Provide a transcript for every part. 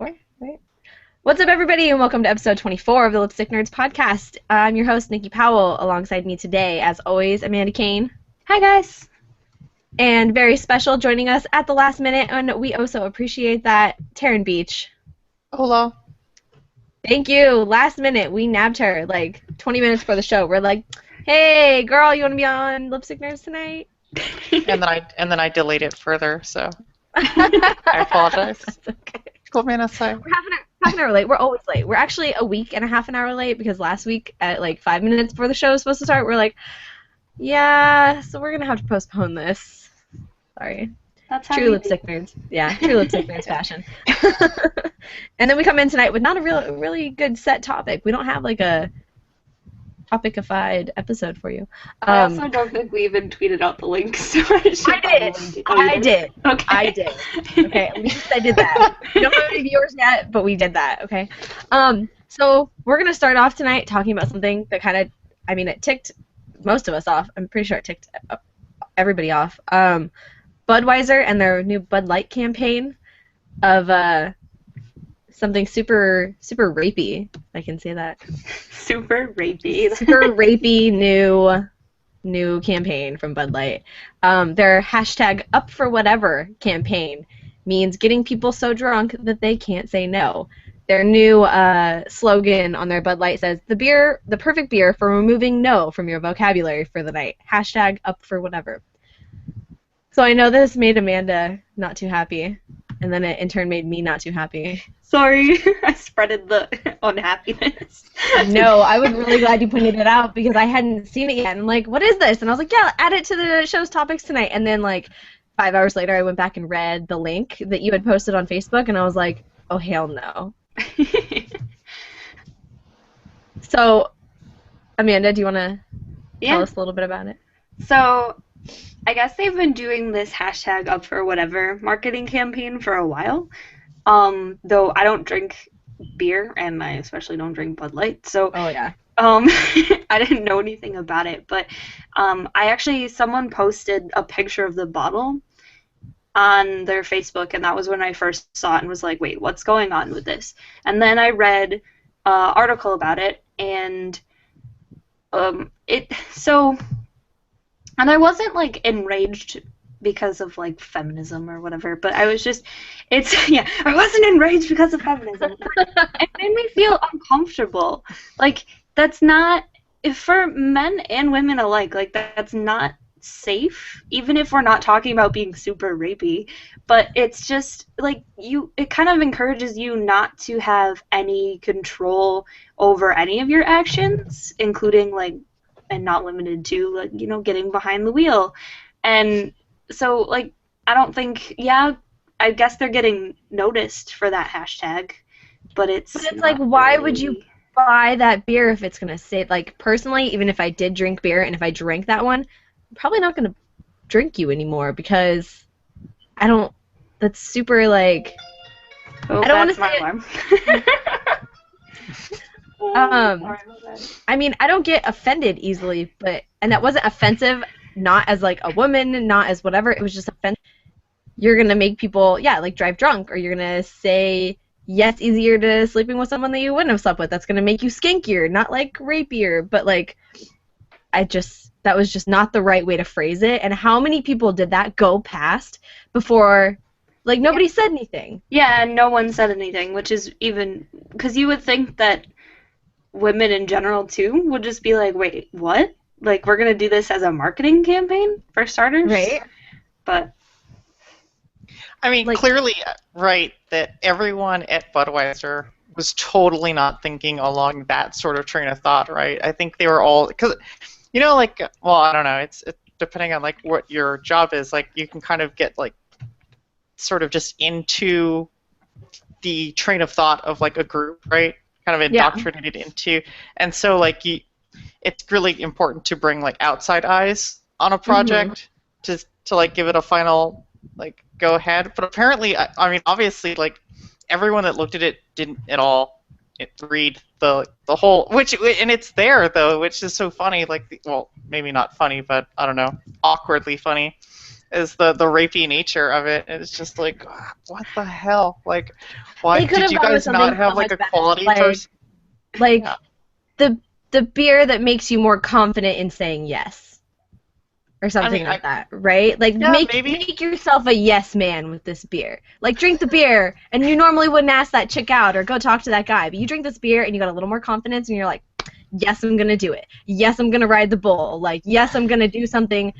Wait. What's up, everybody, and welcome to episode 24 of the Lipstick Nerds podcast. I'm your host, Nikki Powell. Alongside me today, as always, Amanda Kane. Hi, guys. And very special, joining us at the last minute, and we also appreciate that, Taryn Beach. Hola. Thank you. Last minute, we nabbed her like 20 minutes before the show. We're like, hey, girl, you want to be on Lipstick Nerds tonight? and then I delayed it further, so I apologize. That's okay. Cool, man, aside. We're half an hour late. We're always late. We're actually a week and a half an hour late because last week at like 5 minutes before the show was supposed to start, we're like, yeah, so we're gonna have to postpone this. Sorry. That's how True Lipstick Nerds. Yeah, true Lipstick Nerds fashion. And then we come in tonight with not a really good set topic. We don't have like a topicified episode for you. I also don't think we even tweeted out the link, so I did. Okay. I did. Okay, at least I did that. We don't have any viewers yet, but we did that, okay? So we're going to start off tonight talking about something that kind of, it ticked most of us off. I'm pretty sure it ticked everybody off. Budweiser and their new Bud Light campaign of something super rapey. I can say that. Super rapey. Super rapey new campaign from Bud Light. Their hashtag Up for Whatever campaign means getting people so drunk that they can't say no. Their new slogan on their Bud Light says, the perfect beer for removing no from your vocabulary for the night. Hashtag Up for Whatever. So I know this made Amanda not too happy, and then it in turn made me not too happy. Sorry, I spreaded the unhappiness. No, I was really glad you pointed it out because I hadn't seen it yet. And I'm like, what is this? And I was like, yeah, add it to the show's topics tonight. And then like 5 hours later, I went back and read the link that you had posted on Facebook, and I was like, oh, hell no. So, Amanda, do you want to tell us a little bit about it? So, I guess they've been doing this hashtag Up for Whatever marketing campaign for a while. Though I don't drink beer, and I especially don't drink Bud Light, so oh yeah. I didn't know anything about it, but someone posted a picture of the bottle on their Facebook, and that was when I first saw it and was like, wait, what's going on with this? And then I read an article about it, and and I wasn't like enraged because of like feminism or whatever, but I was just, I wasn't enraged because of feminism. It made me feel uncomfortable. Like, that's not, if for men and women alike, like that's not safe, even if we're not talking about being super rapey, but it's just like it kind of encourages you not to have any control over any of your actions, including like, and not limited to like, getting behind the wheel. And so, like, I don't think, I guess they're getting noticed for that hashtag, but it's like, why would you buy that beer if it's going to say, like, personally, even if I did drink beer and if I drank that one, I'm probably not going to drink you anymore because that's super, like, I don't want to say alarm. I don't get offended easily, and that wasn't offensive, not as like a woman, not as whatever, it was just offensive. You're gonna make people, like drive drunk, or you're gonna say yes easier to sleeping with someone that you wouldn't have slept with. That's gonna make you skinkier, not like rapier, but like, that was just not the right way to phrase it. And how many people did that go past before, like, nobody said anything? Yeah, and no one said anything, which is even, because you would think that women in general, too, would just be like, wait, what? Like, we're going to do this as a marketing campaign, for starters? Right. But clearly, right, that everyone at Budweiser was totally not thinking along that sort of train of thought, right? I think they were all, because, I don't know, it's depending on, like, what your job is, like, you can kind of get, like, sort of just into the train of thought of, like, a group, right? Kind of indoctrinated into, and so, like, it's really important to bring, like, outside eyes on a project to like, give it a final, like, go ahead. But apparently, obviously, like, everyone that looked at it didn't at all read the whole, and it's there, though, which is so funny, like, well, maybe not funny, but, I don't know, awkwardly funny. is the rapey nature of it. And it's just like, what the hell? Like, why They could did have you gone with guys not something have so like much a better. quality Like, person? like Yeah. the beer that makes you more confident in saying yes, or something like that, right? Like Yeah, make maybe. yourself a yes man with this beer. Like drink the beer, and you normally wouldn't ask that chick out or go talk to that guy, but you drink this beer and you got a little more confidence, and you're like, yes, I'm gonna do it. Yes, I'm gonna ride the bull. Like, yes, I'm gonna do something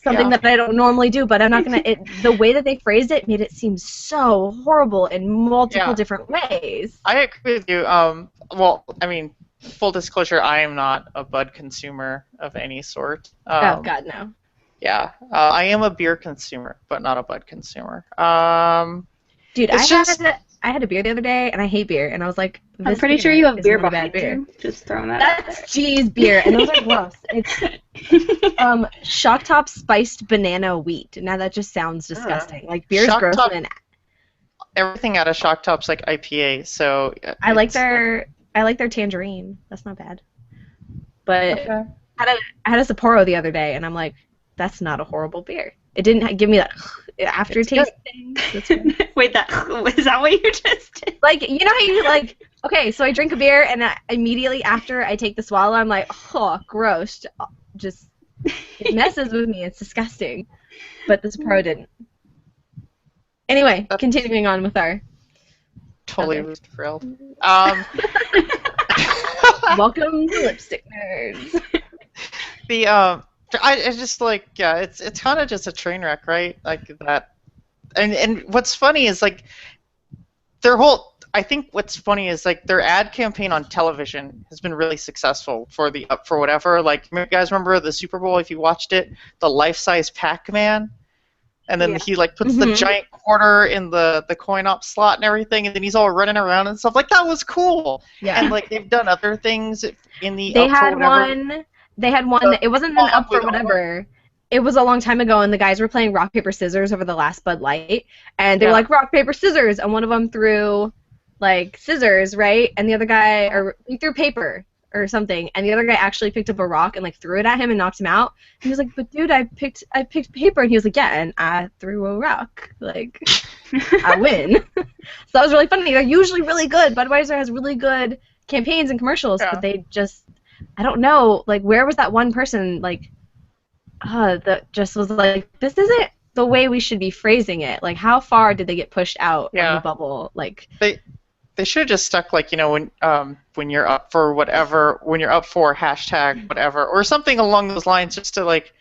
Yeah. that I don't normally do, but I'm not gonna. The way that they phrased it made it seem so horrible in multiple Yeah. different ways. I agree with you. Well, I mean, full disclosure, I am not a bud consumer of any sort. Oh God, no. Yeah, I am a beer consumer, but not a bud consumer. Dude, It's just I had a beer the other day, and I hate beer, and I was like, I'm this pretty beer sure you have is beer not a bad behind you. Just throwing that out That's G's beer, and those are gross. It's Shock Top spiced banana wheat. Now that just sounds disgusting. Like beer's Shock gross, Top- and everything out of Shock Top's like IPA, so I like it's- their tangerine. That's not bad. But Okay. I had a Sapporo the other day, and I'm like, that's not a horrible beer. It didn't give me that aftertaste thing. That's fine. Wait, is that what you just did? Like, you know how you like, okay, so I drink a beer, and immediately after I take the swallow, I'm like, oh, gross. Just, it messes with me. It's disgusting. But the Sapporo didn't. Anyway, continuing on with our Totally Okay. thrilled. welcome to Lipstick Nerds. I just like, yeah, it's kind of just a train wreck, right? Like that, and what's funny is like I think what's funny is like their ad campaign on television has been really successful for the Up for Whatever. Like, you guys remember the Super Bowl if you watched it, the life-size Pac-Man, and then Yeah. he like puts the Mhm. giant quarter in the coin op slot and everything, and then he's all running around and stuff. Like, that was cool. Yeah. And like they've done other things in the They Up for had Whatever. one. They had one. It wasn't an Up for Whatever. It was a long time ago, and the guys were playing rock paper scissors over the last Bud Light, and they were Yeah. like rock paper scissors, and one of them threw like scissors, right, and the other guy or he threw paper or something, and the other guy actually picked up a rock and like threw it at him and knocked him out. And he was like, "But dude, I picked paper," and he was like, "Yeah, and I threw a rock. Like, I win." So that was really funny. They're usually really good. Budweiser has really good campaigns and commercials, Yeah. but they just, I don't know, like, where was that one person, like, that just was like, this isn't the way we should be phrasing it. Like, how far did they get pushed out Yeah. of the bubble? Like, They should have just stuck like, you know, when you're up for whatever, when you're up for hashtag whatever, or something along those lines, just to like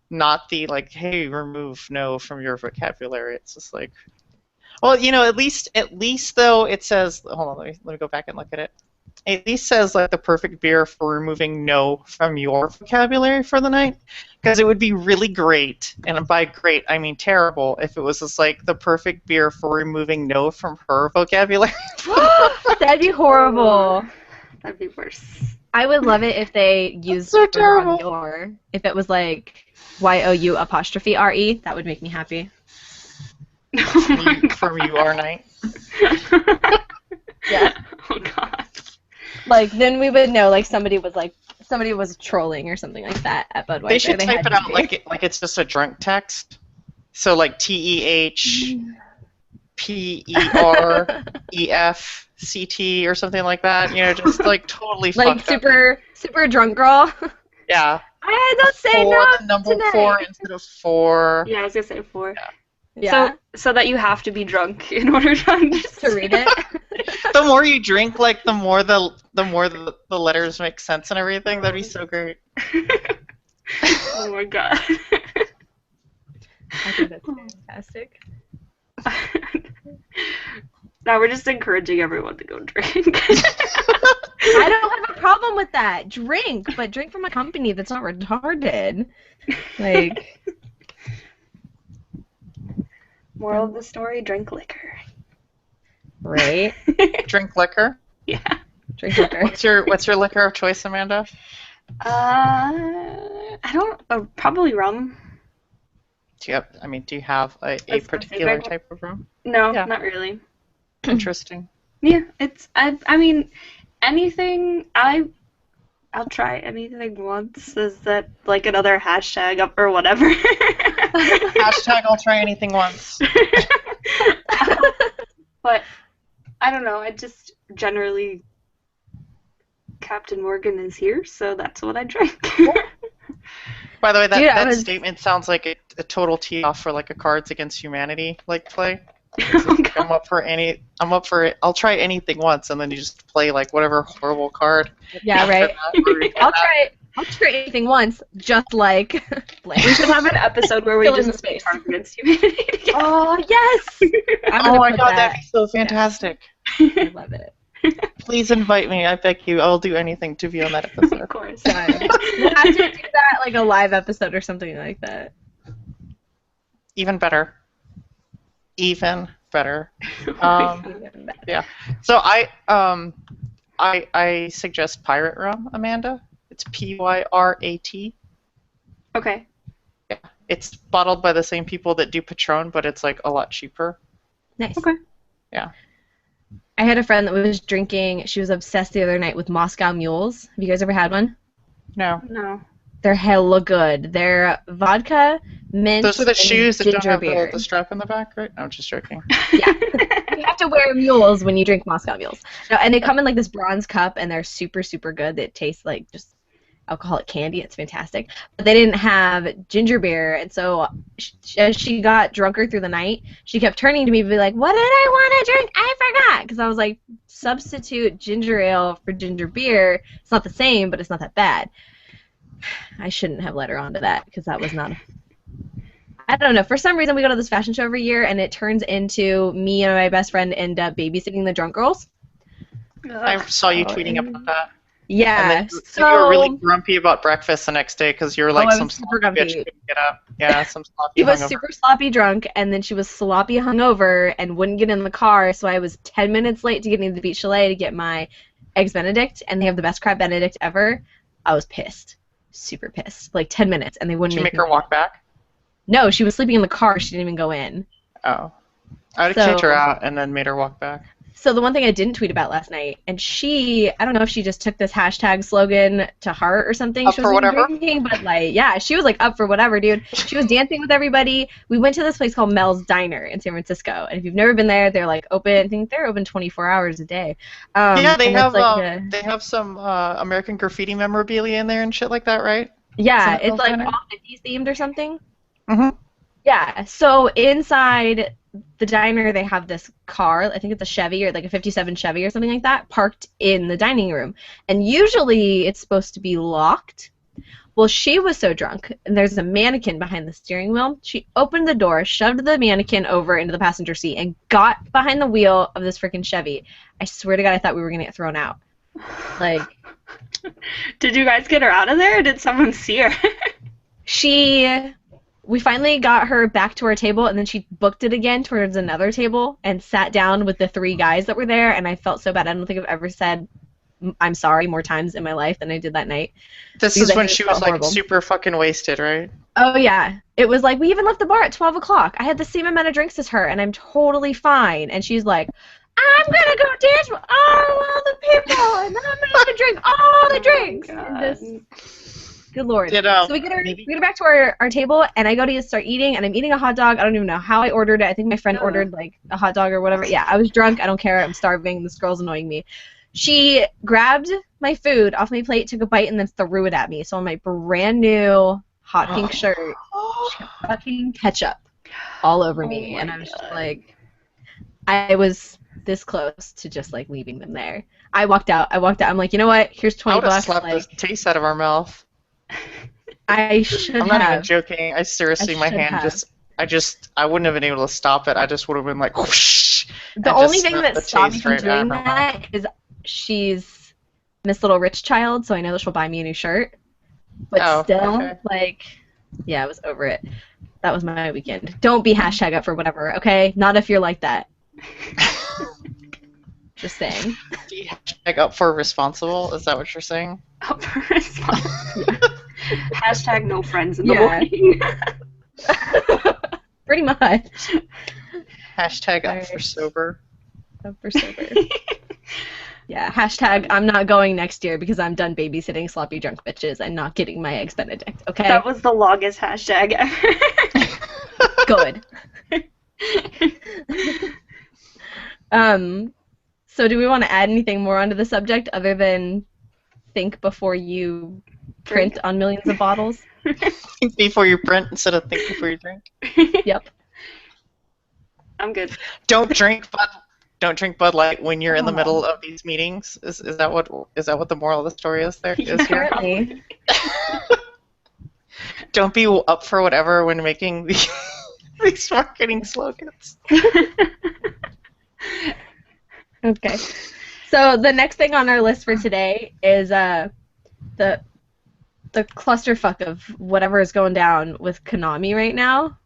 not the like, hey, remove no from your vocabulary. It's just like, well, you know, at least though it says, hold on, let me go back and look at it. It at least says like the perfect beer for removing no from your vocabulary for the night, because it would be really great, and by great I mean terrible, if it was just like the perfect beer for removing no from her vocabulary. that'd be horrible. That'd be worse. I would love it if they used so the word terrible. on your. If it was like YOU''RE, that would make me happy. From you are night. Yeah. Oh god. Like, then we would know, like, somebody was trolling or something like that at Budweiser. They should type had it to out be. like it's just a drunk text. So like TEHPEREFCT or something like that. You know, just like totally like fucked up. super drunk girl. Yeah. I don't say For no the number tonight. 4 instead of 4. Yeah, I was gonna say 4. Yeah. So that you have to be drunk in order to understand. To read it. The more you drink, like the more the letters make sense and everything. That'd be so great. Oh my god. I think that's fantastic. Now we're just encouraging everyone to go drink. I don't have a problem with that. Drink, but drink from a company that's not retarded. Like, Moral of the story: drink liquor. right? Drink liquor. Yeah. Drink liquor. What's your liquor of choice, Amanda? I don't. Probably rum. Do you have a That's particular specific. type of rum? No, Yeah. not really. Interesting. Yeah, it's. I mean, anything. I I'll try anything once. Is that like another hashtag up or whatever? Hashtag I'll try anything once. But I don't know. I just generally Captain Morgan is here, so that's what I drink. By the way, that, Dude, that statement sounds like a total tee off for like a Cards Against Humanity like play. Oh, God. I'll try anything once, and then you just play like whatever horrible card. Yeah, right. I'll I'll try anything once, just like blank. We should have an episode where we Fill in just the space. Cards Against Humanity together. Oh yes! I'm gonna Oh my put god, that. that'd be so fantastic. I love it. Please invite me, I beg you. I'll do anything to be on that episode. Of course. Done. We'll have to do that like a live episode or something like that. Even better. Even better. Yeah. So I suggest Pirate Rum, Amanda. It's Pyrat. Okay. Yeah. It's bottled by the same people that do Patron, but it's like a lot cheaper. Nice. Okay. Yeah. I had a friend that was drinking. She was obsessed the other night with Moscow Mules. Have you guys ever had one? No. No. They're hella good. They're vodka, mint, Those are the and shoes that don't ginger have beer. the strap in the back, right? No, I'm just joking. Yeah. You have to wear mules when you drink Moscow Mules. No, and they come in like this bronze cup, and they're super, super good. They taste like just alcoholic candy. It's fantastic. But they didn't have ginger beer, and so as she got drunker through the night, she kept turning to me and be like, "What did I want to drink? I forgot." Because I was like, substitute ginger ale for ginger beer. It's not the same, but it's not that bad. I shouldn't have led her on to that because that was not. I don't know. For some reason, we go to this fashion show every year, and it turns into me and my best friend end up babysitting the drunk girls. I saw you tweeting about that. Yeah. And then you were really grumpy about breakfast the next day because you were like I some was super sloppy bitch grumpy. couldn't get up. Yeah, some sloppy She was hungover. super sloppy drunk, and then she was sloppy hungover and wouldn't get in the car, so I was 10 minutes late to getting to the Beach Chalet to get my Eggs Benedict, and they have the best crab Benedict ever. I was pissed. Super pissed. Like 10 minutes, and they wouldn't Did you make me her walk back? No, she was sleeping in the car. She didn't even go in. Oh. I would have kicked her out and then made her walk back. So the one thing I didn't tweet about last night, and she, I don't know if she just took this hashtag slogan to heart or something. Up She for wasn't whatever? drinking, but like, yeah, she was like up for whatever, dude. She was dancing with everybody. We went to this place called Mel's Diner in San Francisco, and if you've never been there, they're like open. I think they're open 24 hours a day. Yeah, they and it's have like they have some American Graffiti memorabilia in there and shit like that, right? yeah, Some it's Mel's like Diner? all 50s themed or something. Mm-hmm. Yeah, so inside the diner they have this car, I think it's a Chevy or like a 57 Chevy or something like that, parked in the dining room. And usually it's supposed to be locked. Well, she was so drunk, and there's a mannequin behind the steering wheel. She opened the door, shoved the mannequin over into the passenger seat, and got behind the wheel of this freaking Chevy. I swear to God, I thought we were going to get thrown out. Like, Did you guys get her out of there, or did someone see her? we finally got her back to our table, and then she booked it again towards another table and sat down with the 3 guys that were there, and I felt so bad. I don't think I've ever said I'm sorry more times in my life than I did that night. This Because is I when just she felt was like horrible. super fucking wasted, right? Oh, yeah. It was like, we even left the bar at 12 o'clock. I had the same amount of drinks as her, and I'm totally fine. And she's like, I'm going to go dance with all the people, and then I'm going to drink all the drinks. And just, good Lord. Did, So we get her back to our table, and I go to start eating, and I'm eating a hot dog. I don't even know how I ordered it. I think my friend ordered like a hot dog or whatever. Yeah, I was drunk. I don't care. I'm starving. This girl's annoying me. She grabbed my food off my plate, took a bite, and then threw it at me. So on my brand new hot pink shirt, she got fucking ketchup all over me, my and I was just God. like, I was this close to just like leaving them there. I walked out. I'm like, you know what? Here's I 20 would have bucks. slapped Like, the taste out of our mouth. I should I'm not even have. joking. I seriously, I my should hand have. I wouldn't have been able to stop it. I just would have been like, whoosh. The and only just thing snuffed that the stopped me taste from right out doing of her mouth. that is she's Miss Little Rich Child, so I know that she'll buy me a new shirt. But Oh, still, okay. like, yeah, I was over it. That was my weekend. Don't be hashtag up for whatever, okay? Not if you're like that. Just saying. Hashtag up for responsible? Is that what you're saying? Up for response. Hashtag no friends in the Yeah. morning. Pretty much. Hashtag up Alright. for sober. Up for sober. Yeah, hashtag I'm not going next year because I'm done babysitting sloppy drunk bitches and not getting my eggs Benedict, okay? That was the longest hashtag ever. Good. So do we want to add anything more onto the subject other than think before you print on millions of bottles? Think before you print instead of think before you drink. Yep. I'm good. Don't drink Bud Light when you're in the middle of these meetings. Is that what the moral of the story is there? Yeah. Is here? Apparently. Don't be up for whatever when making these marketing slogans. Okay. So the next thing on our list for today is the clusterfuck of whatever is going down with Konami right now.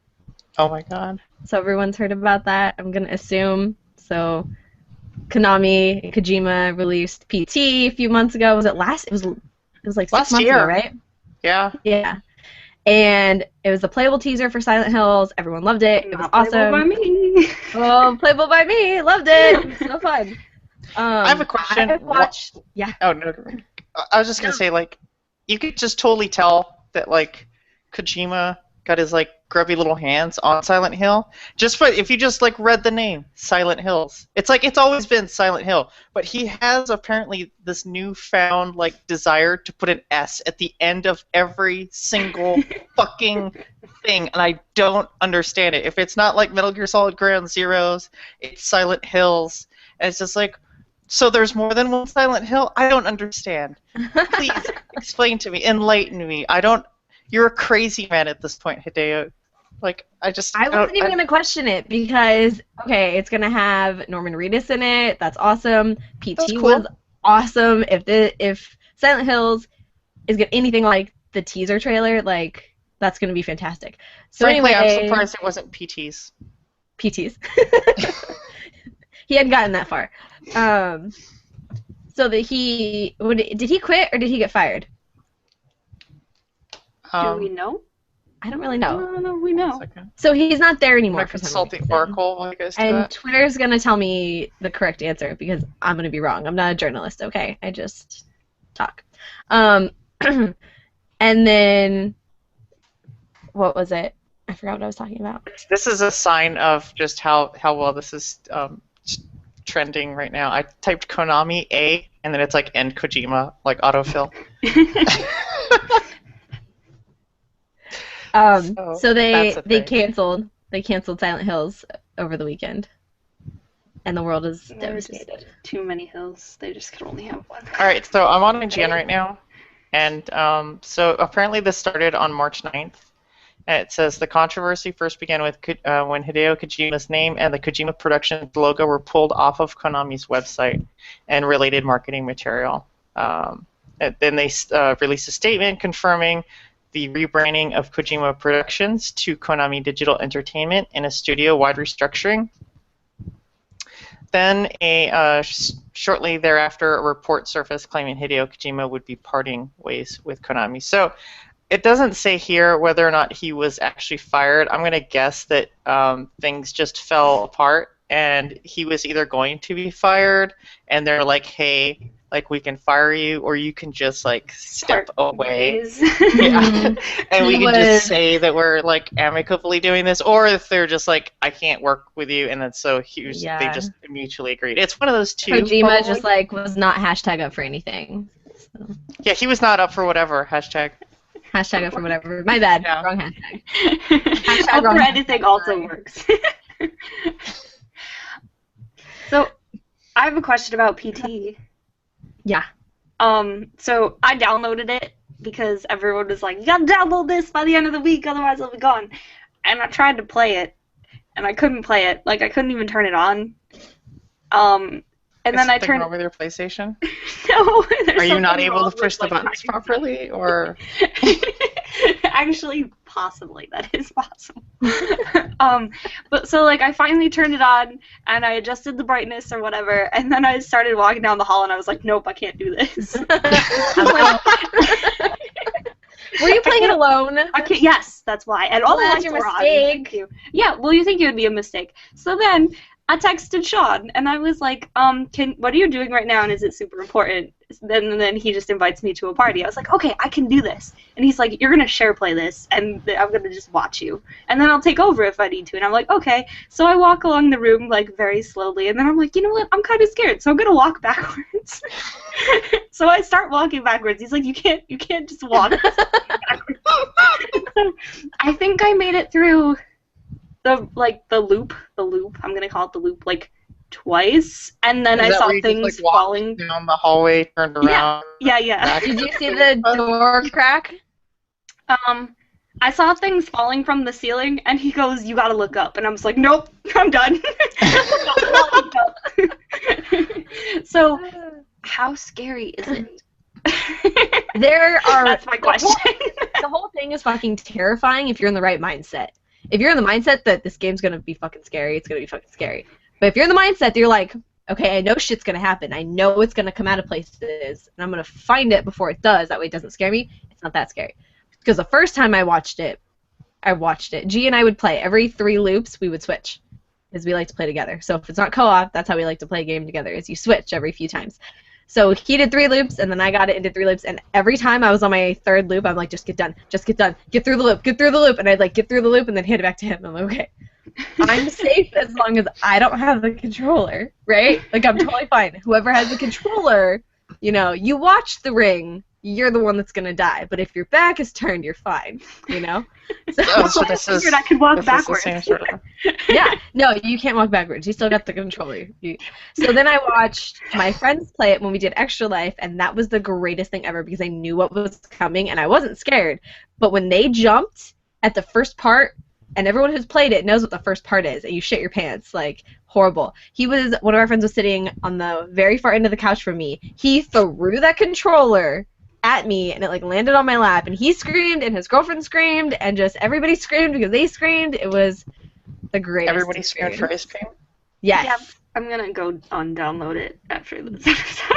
Oh my god. So everyone's heard about that, I'm gonna assume. So Konami, Kojima released PT a few months ago. Was it last? It was like 6 Last months year. ago, right? Yeah. Yeah. And it was a playable teaser for Silent Hills. Everyone loved it. It was Not playable awesome. by me. Oh, playable by me. Loved it. It was so fun. I have a question. I watched. Yeah. Oh no. I was just gonna say, like, you could just totally tell that, like, Kojima got his, like, grubby little hands on Silent Hill. If you just, like, read the name, Silent Hills. It's like it's always been Silent Hill, but he has apparently this newfound, like, desire to put an S at the end of every single fucking thing, and I don't understand it. If it's not like Metal Gear Solid Ground Zeroes, it's Silent Hills, and it's just like, so there's more than one Silent Hill? I don't understand. Please explain to me, enlighten me. You're a crazy man at this point, Hideo. Like, I wasn't even gonna question it because it's gonna have Norman Reedus in it. That's awesome. PT That's cool. was awesome. If Silent Hills is anything like the teaser trailer, like that's gonna be fantastic. So Frankly, anyway, I'm surprised it wasn't PTs. PTs. He hadn't gotten that far. So that did he quit or did he get fired? Do we know? I don't really know. No, we know. So he's not there I'm anymore gonna for some consult the reason. Oracle while you guys do And that. Twitter's gonna tell me the correct answer because I'm gonna be wrong. I'm not a journalist, okay? I just talk. And then what was it? I forgot what I was talking about. This is a sign of just how well this is trending right now. I typed Konami A, and then it's like end Kojima, like autofill. So they that's a thing. canceled Silent Hills over the weekend, and the world is There's devastated. too many hills. They just could only have one. All right, so I'm on IGN right now, and so apparently this started on March 9th. And it says the controversy first began with when Hideo Kojima's name and the Kojima Productions logo were pulled off of Konami's website and related marketing material. And then they released a statement confirming the rebranding of Kojima Productions to Konami Digital Entertainment and a studio-wide restructuring. Then, shortly thereafter, a report surfaced claiming Hideo Kojima would be parting ways with Konami. So, it doesn't say here whether or not he was actually fired. I'm going to guess that things just fell apart, and he was either going to be fired, and they're like, hey, like, we can fire you, or you can just, like, step away. Yeah. And we can just say that we're, like, amicably doing this, or if they're just like, I can't work with you, and then so they just mutually agreed. It's one of those two. Kojima probably. just, like, was not hashtag up for anything. So. Yeah, he was not up for whatever, hashtag. Hashtag up for whatever. My bad. Yeah. Wrong hashtag. Up for anything also works. So, I have a question about PT. Yeah. So I downloaded it because everyone was like, you gotta download this by the end of the week, otherwise it'll be gone. And I tried to play it, and I couldn't play it. Like, I couldn't even turn it on. And then I turned. Wrong with your PlayStation? No. Are you not able to push the buttons properly, or? Actually, possibly that is possible. But so like I finally turned it on and I adjusted the brightness or whatever, and then I started walking down the hall and I was like, nope, I can't do this. Were you playing it alone? I can't. Yes, that's why. And all the Well, lights that's were your on. mistake. Thank you. Yeah. Well, you think it would be a mistake? So then I texted Sean, and I was like, what are you doing right now, and is it super important? Then he just invites me to a party. I was like, okay, I can do this. And he's like, you're going to share play this, and I'm going to just watch you. And then I'll take over if I need to. And I'm like, okay. So I walk along the room, like, very slowly, and then I'm like, you know what? I'm kind of scared, so I'm going to walk backwards. So I start walking backwards. He's like, you can't just walk backwards. So I think I made it through the loop, I'm gonna call it the loop, like twice, and then I saw things falling down the hallway, turned around. Yeah. Did you see the door crack? I saw things falling from the ceiling, and he goes, "You gotta look up," and I was like, "Nope, I'm done." So, how scary is it? That's my question. The whole thing is fucking terrifying if you're in the right mindset. If you're in the mindset that this game's gonna be fucking scary, it's gonna be fucking scary. But if you're in the mindset that you're like, okay, I know shit's gonna happen. I know it's gonna come out of places, and I'm gonna find it before it does. That way it doesn't scare me. It's not that scary. Because the first time I watched it. G and I would play. Every 3 loops, we would switch. Because we like to play together. So if it's not co-op, that's how we like to play a game together, is you switch every few times. So he did 3 loops, and then I got it into 3 loops, and every time I was on my 3rd loop, I'm like, just get done, get through the loop, and I'd like get through the loop and then hand it back to him. I'm like, okay, I'm safe as long as I don't have the controller, right? Like, I'm totally fine. Whoever has the controller, you watch the ring, you're the one that's gonna die. But if your back is turned, you're fine, So I figured I could walk backwards. Yeah, no, you can't walk backwards. You still got the controller. So then I watched my friends play it when we did Extra Life, and that was the greatest thing ever because I knew what was coming, and I wasn't scared. But when they jumped at the first part, and everyone who's played it knows what the first part is, and you shit your pants, like, horrible. One of our friends was sitting on the very far end of the couch from me. He threw that controller at me, and it like landed on my lap, and he screamed, and his girlfriend screamed, and just everybody screamed because they screamed. It was the greatest. Everybody screamed for ice cream? Yes. Yeah, I'm gonna go download it after this.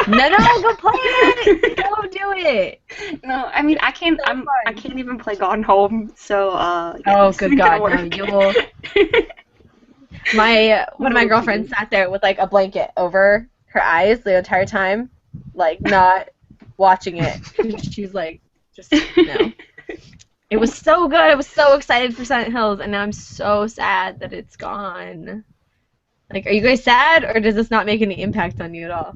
No, go play it. Go do it. No, I mean I can't even play Gone Home, so oh good God, no, you'll. One of my girlfriends sat there with like a blanket over her eyes the entire time, like not watching it. She was like, just no. It was so good. I was so excited for Silent Hills, and now I'm so sad that it's gone. Like, are you guys sad, or does this not make any impact on you at all?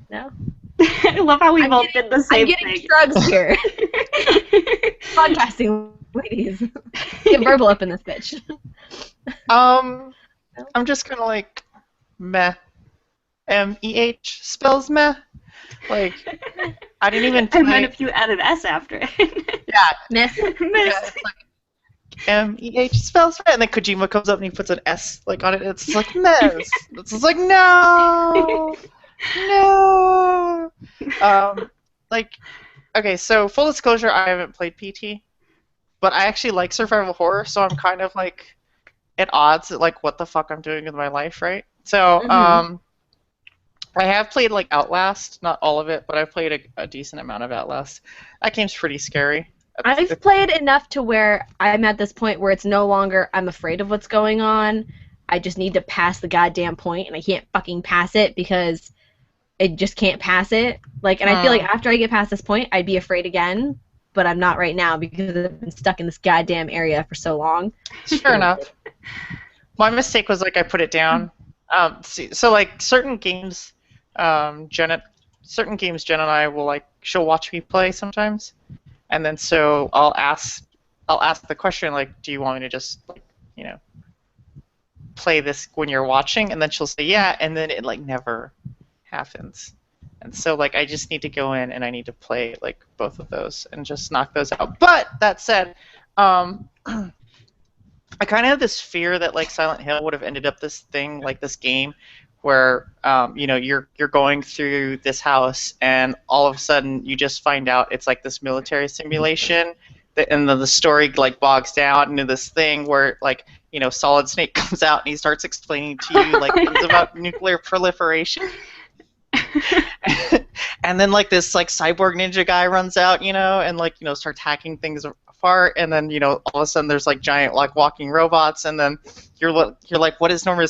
No? I love how we both did the same thing. I'm getting shrugs here. Podcasting ladies. Get verbal up in this bitch. I'm just kind of like, meh. M-E-H spells meh. Like, I didn't even play. And then if you add an S after it. Yeah. Miss. Yeah, it's like M-E-H spells meh. And then Kojima comes up and he puts an S like on it. And it's like, mess. It's just like, no. No. Like, okay, so full disclosure, I haven't played PT. But I actually like survival horror, so I'm kind of like at odds at like what the fuck I'm doing with my life, right? So, I have played like Outlast, not all of it, but I've played a decent amount of Outlast. That game's pretty scary. I've played enough to where I'm at this point where it's no longer I'm afraid of what's going on. I just need to pass the goddamn point, and I can't fucking pass it because I just can't pass it. Like, and I feel like after I get past this point, I'd be afraid again, but I'm not right now because I've been stuck in this goddamn area for so long. Fair enough. My mistake was like I put it down. So like certain games. Jen and I will like she'll watch me play sometimes, and then so I'll ask the question like, do you want me to just like play this when you're watching, and then she'll say yeah, and then it like never happens, and so like I just need to go in and I need to play like both of those and just knock those out. But that said, I kind of have this fear that like Silent Hill would have ended up this thing like this game where you're going through this house and all of a sudden you just find out it's like this military simulation and then the story like bogs down into this thing where like Solid Snake comes out and he starts explaining to you like things about nuclear proliferation. And then like this like cyborg ninja guy runs out and like starts hacking things apart, and then all of a sudden there's like giant like walking robots, and then you're like, what is Norman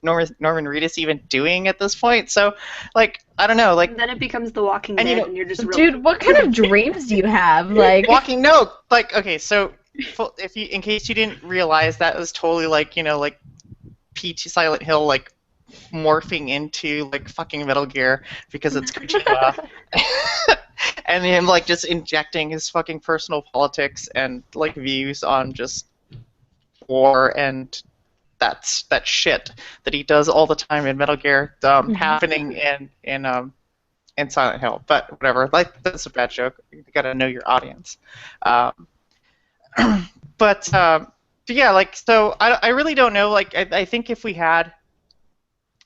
Reedus even doing at this point? So, like, I don't know, like. And then it becomes The Walking Dead, and you're just dude, what kind of dreams do you have? Like Okay, so in case you didn't realize, that was totally like like PT Silent Hill like morphing into like fucking Metal Gear because it's Kojima. And him like just injecting his fucking personal politics and like views on just war and that shit that he does all the time in Metal Gear happening in Silent Hill. But whatever, like, that's a bad joke. You gotta know your audience. But yeah, like, so I really don't know. Like, I think if we had,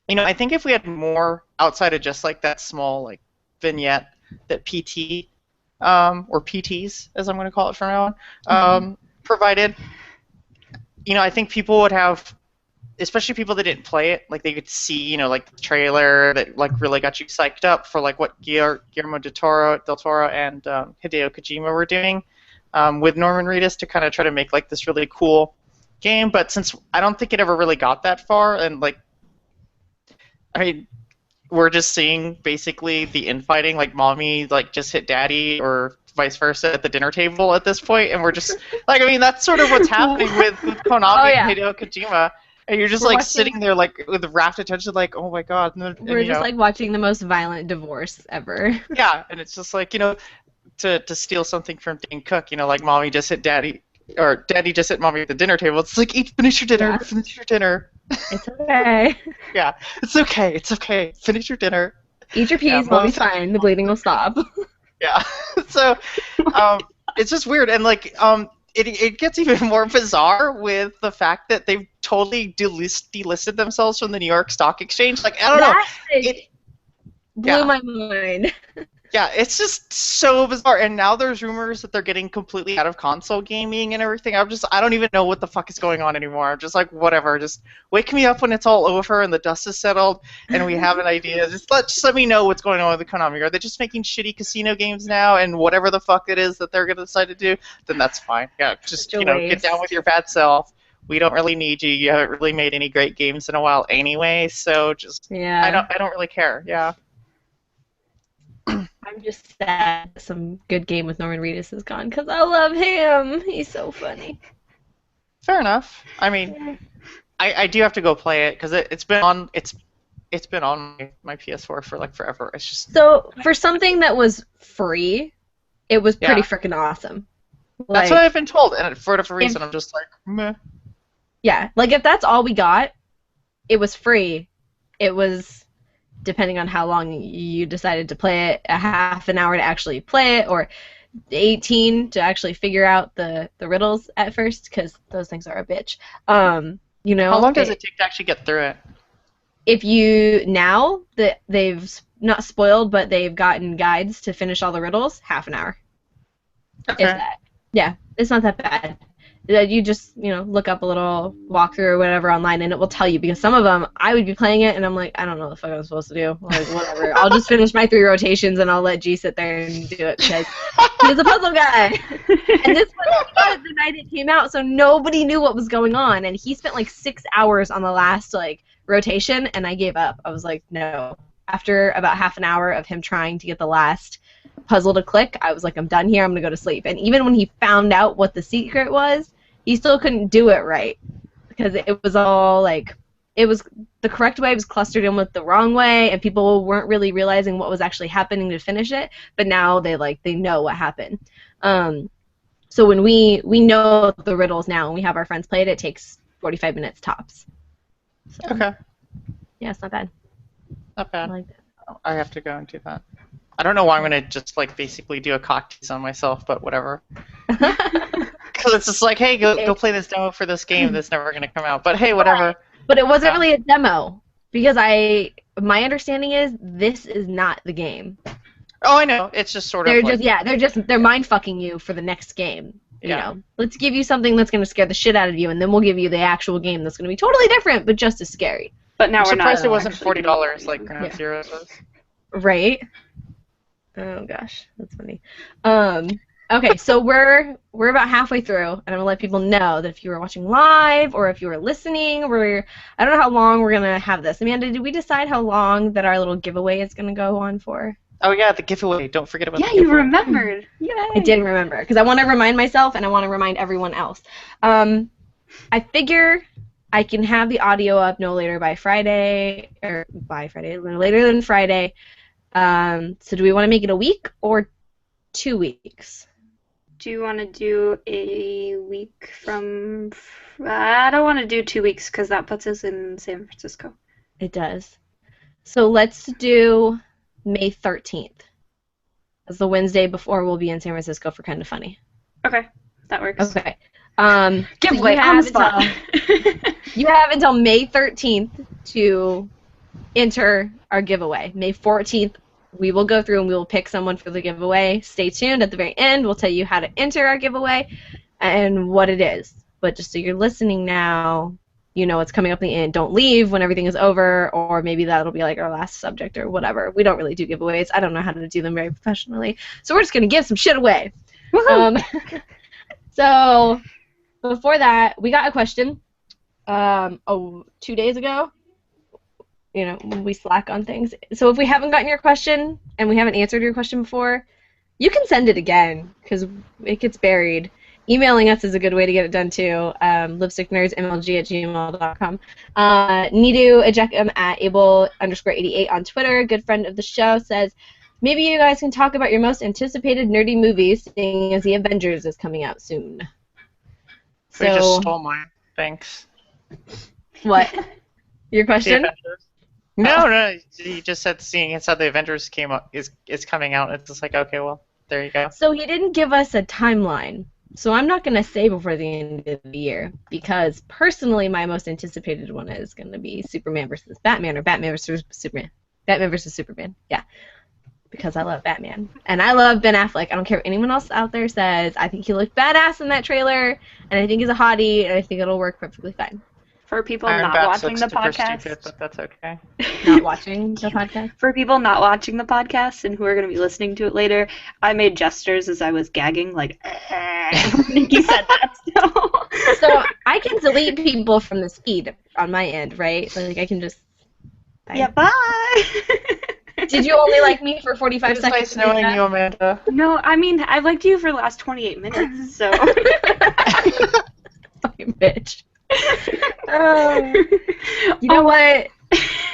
I think if we had more outside of just like that small like vignette that PT or PTs, as I'm going to call it from now on, provided, I think people would have, especially people that didn't play it, like they could see, like the trailer that like really got you psyched up for like what Guillermo del Toro and Hideo Kojima were doing with Norman Reedus to kind of try to make like this really cool game. But since I don't think it ever really got that far, and like, I mean, we're just seeing basically the infighting, like mommy like just hit daddy or vice versa at the dinner table at this point, and we're just like, I mean, that's sort of what's happening with Konami and Hideo Kojima. And you're just like sitting there like with rapt attention, like, oh my god. We're just like watching the most violent divorce ever. Yeah, and it's just like, to steal something from Dane Cook, like mommy just hit daddy, or daddy just hit mommy at the dinner table. It's like, finish your dinner, finish your dinner. It's okay. Yeah, it's okay. Finish your dinner. Eat your peas, mommy's fine. The bleeding will stop. Yeah. So, it's just weird, and like, it gets even more bizarre with the fact that they've totally delisted themselves from the New York Stock Exchange. Like, I don't know. It blew my mind. Yeah, it's just so bizarre. And now there's rumors that they're getting completely out of console gaming and everything. I don't even know what the fuck is going on anymore. I'm just like, whatever. Just wake me up when it's all over and the dust is settled and we have an idea. Just let me know what's going on with the Konami. Are they just making shitty casino games now, and whatever the fuck it is that they're going to decide to do, then that's fine. Yeah, just, get down with your bad self. We don't really need you. You haven't really made any great games in a while anyway, so just, I don't really care. Yeah. I'm just sad some good game with Norman Reedus is gone because I love him. He's so funny. Fair enough. I mean, I do have to go play it because it's been on my PS4 for like forever. It's just so for something that was free, it was pretty freaking awesome. That's what I've been told, and for whatever reason, I'm just like, meh. Yeah, like if that's all we got, it was free. It was, depending on how long you decided to play it, a half an hour to actually play it, or 18 to actually figure out the riddles at first, because those things are a bitch. How long does it take to actually get through it? If you, now that they've not spoiled, but they've gotten guides to finish all the riddles, half an hour. Okay. If that. Yeah, it's not that bad. You just, look up a little walkthrough or whatever online, and it will tell you, because some of them, I would be playing it, and I'm like, I don't know what the fuck I'm supposed to do. Like, whatever. I'll just finish my 3 rotations, and I'll let G sit there and do it, because he's a puzzle guy. And this was the night it came out, so nobody knew what was going on, and he spent, 6 hours on the last, rotation, and I gave up. I was like, no. After about half an hour of him trying to get the last puzzle to click, I was like, I'm done here, I'm going to go to sleep. And even when he found out what the secret was, he still couldn't do it right, because it was all it was the correct way was clustered in with the wrong way, and people weren't really realizing what was actually happening to finish it. But now they know what happened. So when we know the riddles now, and we have our friends play it, it takes 45 minutes tops. So, okay. Yeah, it's not bad. Not bad. I like that. I have to go and do that. I don't know why I'm gonna just basically do a cock tease on myself, but whatever. Because it's just like, hey, go play this demo for this game that's never gonna come out. But hey, whatever. But it wasn't really a demo, because my understanding is this is not the game. Oh, I know. It's just sort of. They're mind fucking you for the next game. Let's give you something that's gonna scare the shit out of you, and then we'll give you the actual game that's gonna be totally different, but just as scary. But now I'm we're not. surprised it wasn't $40 like Ground Zero was. Right. Oh gosh, that's funny. Okay, so we're about halfway through, and I'm gonna let people know that if you were watching live or if you were listening, I don't know how long we're gonna have this. Amanda, did we decide how long that our little giveaway is gonna go on for? Oh yeah, the giveaway. Don't forget about Yeah, the you giveaway. remembered. Yay! I didn't remember because I want to remind myself and I want to remind everyone else. I figure I can have the audio up no later by Friday, or by Friday, no later than Friday. So do we want to make it a week or 2 weeks? Do you want to do a week from... I don't want to do 2 weeks because that puts us in San Francisco. It does. So let's do May 13th. That's the Wednesday before we'll be in San Francisco for Kind of Funny. Okay, that works. Okay. Giveaway you on have the spot. you have until May 13th to enter our giveaway. May 14th, we will go through and we will pick someone for the giveaway. Stay tuned. At the very end, we'll tell you how to enter our giveaway and what it is. But just so you're listening now, you know what's coming up in the end. Don't leave when everything is over, or maybe that'll be like our last subject or whatever. We don't really do giveaways. I don't know how to do them very professionally. So we're just going to give some shit away. So before that, we got a question 2 days ago. You know, we slack on things. So if we haven't gotten your question and we haven't answered your question before, you can send it again because it gets buried. Emailing us is a good way to get it done too. lipsticknerdsmlg@gmail.com. Nidu Ejekum at able_88 on Twitter, good friend of the show, says, maybe you guys can talk about your most anticipated nerdy movies, seeing as the Avengers is coming out soon. So you just stole mine. Thanks. What? Your question? No, he just said seeing as how the Avengers is coming out. It's just like, okay, well, there you go. So he didn't give us a timeline. So I'm not going to say before the end of the year because personally my most anticipated one is going to be Superman versus Batman or Batman versus Superman. Batman versus Superman, yeah. Because I love Batman. And I love Ben Affleck. I don't care what anyone else out there says. I think he looked badass in that trailer, and I think he's a hottie, and I think it'll work perfectly fine. For people Iron not Bat watching the super podcast. stupid, but that's okay. Not watching the podcast? For people not watching the podcast and who are going to be listening to it later, I made gestures as I was gagging, like, Nikki said that. So I can delete people from this feed on my end, right? Like I can just... Bye. Yeah, bye! Did you only like me for 45 It's seconds? nice knowing you, Amanda. No, I mean, I've liked you for the last 28 minutes, so... Fucking bitch. You know what?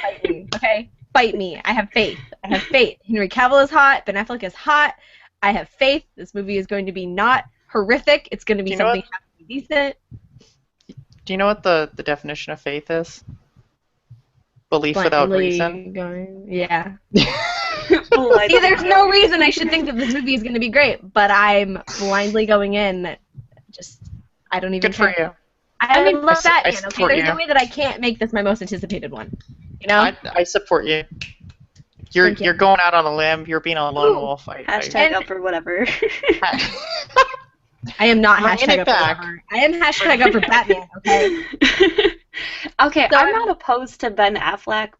Fight me, okay? Fight me. I have faith. I have faith. Henry Cavill is hot. Ben Affleck is hot. I have faith. This movie is going to be not horrific. It's going to be something halfway decent. Do you know what the definition of faith is? Belief without reason. Yeah. See, there's no reason I should think that this movie is going to be great, but I'm blindly going in. I don't even care. Good for you. I mean, love Batman, okay? support There's you. no way that I can't make this my most anticipated one. You know? I support you. You're going out on a limb. You're being a lone wolf. Hashtag up or whatever. I am not Bringing hashtag it up back. for whatever. I am hashtag up for Batman, okay? Okay, So I'm not opposed to Ben Affleck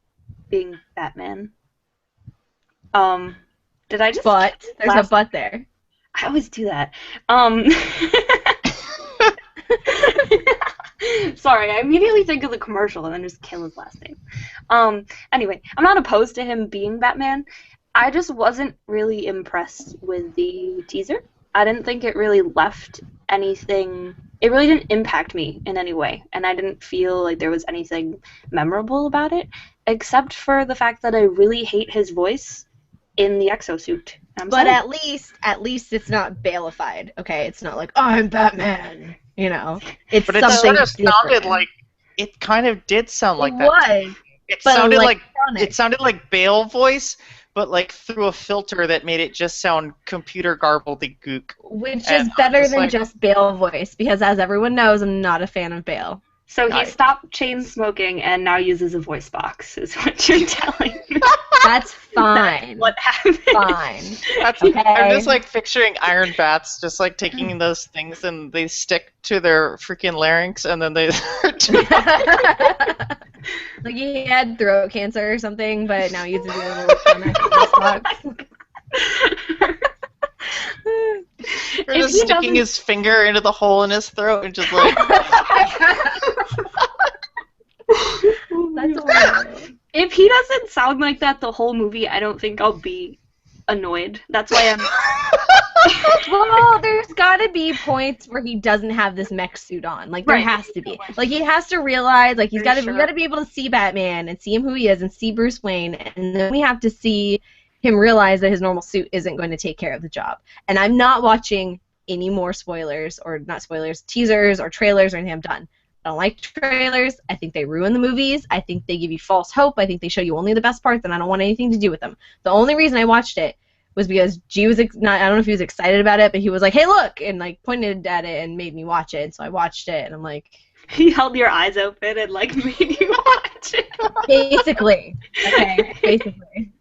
being Batman. Did I just... But there's a but there. I always do that. Sorry, I immediately think of the commercial and then just kill his last name. Anyway, I'm not opposed to him being Batman. I just wasn't really impressed with the teaser. I didn't think it really left anything... It really didn't impact me in any way, and I didn't feel like there was anything memorable about it, except for the fact that I really hate his voice in the exosuit. But at least it's not Bale-ified, okay? It's not like, I'm Batman, you know? It's But it something sort of sounded different. like... It kind of did sound like It that. was, It but sounded like electronic. it sounded like Bale voice, but like through a filter that made it just sound computer gook. Which And is better just than like- just Bale voice, because as everyone knows, I'm not a fan of Bale. So he Got it. stopped chain smoking and now uses a voice box, is what you're telling me. That's fine. What happened? Fine. That's, Okay. I'm just like picturing Iron Bats just like taking those things and they stick to their freaking larynx and then they Like he had throat cancer or something, but now he uses a little electronic voice box. Or just sticking his finger into the hole in his throat and just like. That's horrible. If he doesn't sound like that the whole movie, I don't think I'll be annoyed. That's why I'm. Well, there's gotta be points where he doesn't have this mech suit on. Like, there Right. has to be. Like, he has to realize, like, we Sure. gotta be able to see Batman and see him who he is and see Bruce Wayne, and then we have to see him realize that his normal suit isn't going to take care of the job. And I'm not watching any more spoilers, or not spoilers, teasers or trailers or anything. I'm done. I don't like trailers. I think they ruin the movies. I think they give you false hope. I think they show you only the best parts, and I don't want anything to do with them. The only reason I watched it was because G was not. I don't know if he was excited about it, but he was like, "Hey, look!" and like pointed at it and made me watch it. And so I watched it, and I'm like, He held your eyes open and like made you watch it. basically, okay, basically.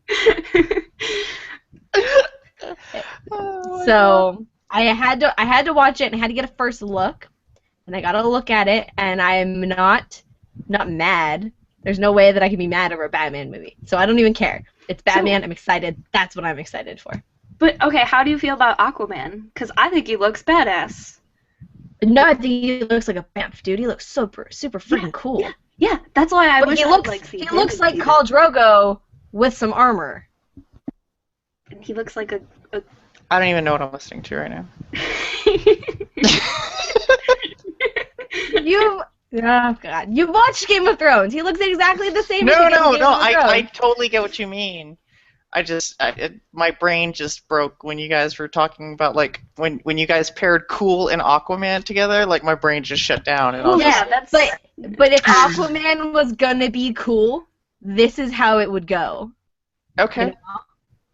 So I had to watch it, and I had to get a first look, and I got to look at it, and I am not mad. There's no way that I can be mad over a Batman movie, so I don't even care. It's Batman. I'm excited. That's what I'm excited for. But okay, how do you feel about Aquaman? Because I think he looks badass. No, I think he looks like a bamf, dude. He looks super freaking cool. Yeah, that's why I But wish he I looks could, like, see he him looks in like theater. Khal Drogo with some armor. He looks like a. I don't even know what I'm listening to right now. Oh god, you watched Game of Thrones. He looks exactly the same. as No, he did in no, Game no. of Thrones. I totally get what you mean. My brain just broke when you guys were talking about like when you guys paired Cool and Aquaman together. Like my brain just shut down. And I was yeah, just, that's. But if Aquaman was gonna be cool, this is how it would go. okay. You know?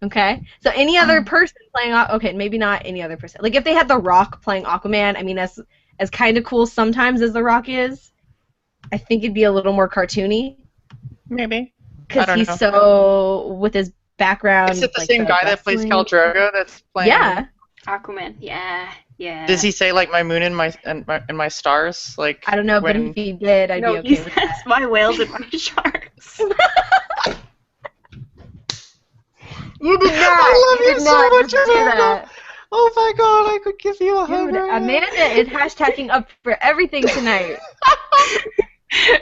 Okay? So any other person playing okay, maybe not any other person. Like if they had The Rock playing Aquaman, I mean as kind of cool sometimes as The Rock is, I think it'd be a little more cartoony Maybe. I because don't he's know. so with his background. Is it the like, same guy that plays Khal Drogo that's playing? Yeah. Aquaman. Yeah, yeah. Does he say like my moon and my stars? Like I don't know, but when- if he did, I'd No, be he okay with says that. my whales and my sharks. You did not. I love you you did so not much, just do Amanda. that. Oh my god, I could give you a hug. Dude, right now. Amanda is hashtagging up for everything tonight.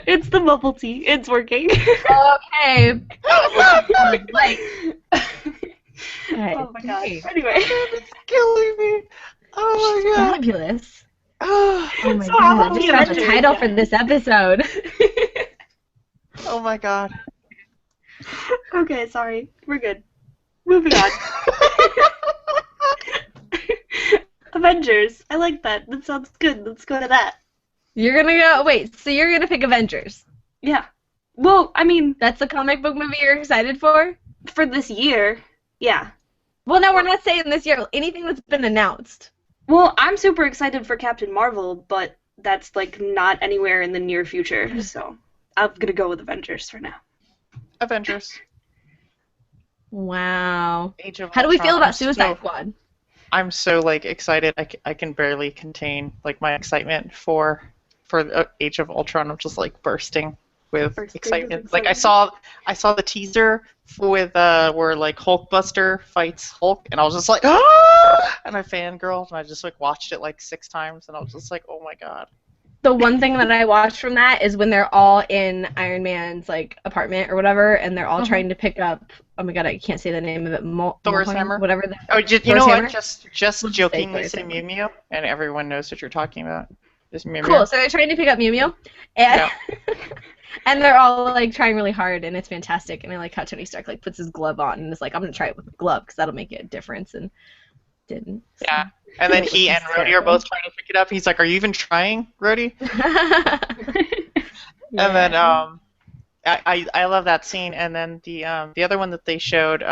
It's the bubble tea. It's working. Okay. Like, Oh my god. okay. Anyway. It's killing me. Oh my god. Fabulous. Oh, Oh my So god. how I just about got the you? title for this episode. oh my god. Okay, sorry. We're good. Moving on. Avengers. I like that. That sounds good. Let's go to that. You're gonna go. Wait, so you're gonna pick Avengers? Yeah. Well, I mean, That's the comic book movie you're excited for? for this year, yeah. Well, no, we're not saying this year. Anything that's been announced. Well, I'm super excited for Captain Marvel, but that's like not anywhere in the near future, so I'm gonna go with Avengers for now. Avengers. Wow. Age of How do we Ultron. feel about I'm Suicide so- Squad? I'm so like excited. I can barely contain like my excitement for Age of Ultron. I'm just like bursting with Bursting with excitement. Like excitement. I saw the teaser with where like Hulkbuster fights Hulk, and I was just like, ah! And I fangirled, and I just like watched it like 6 times, and I was just like, oh my god. The one thing that I watched from that is when they're all in Iron Man's like apartment or whatever, and they're all trying to pick up. Oh my god, I can't say the name of it. Thor's Mulholland, hammer? whatever. The, Oh, you Thor's know hammer? what? Just Let's say jokingly Thor's say hammer. Mew Mew, and everyone knows what you're talking about. Just Mew Mew. Cool. So they're trying to pick up Mew Mew, and and they're all like trying really hard, and it's fantastic. And I like how Tony Stark like puts his glove on and is like, I'm gonna try it with a glove because that'll make a difference, and didn't. So. Yeah. And then he and It's Rhodey are terrible. both trying to pick it up. He's like, "Are you even trying, Rhodey?" Yeah. And then I love that scene. And then the other one that they showed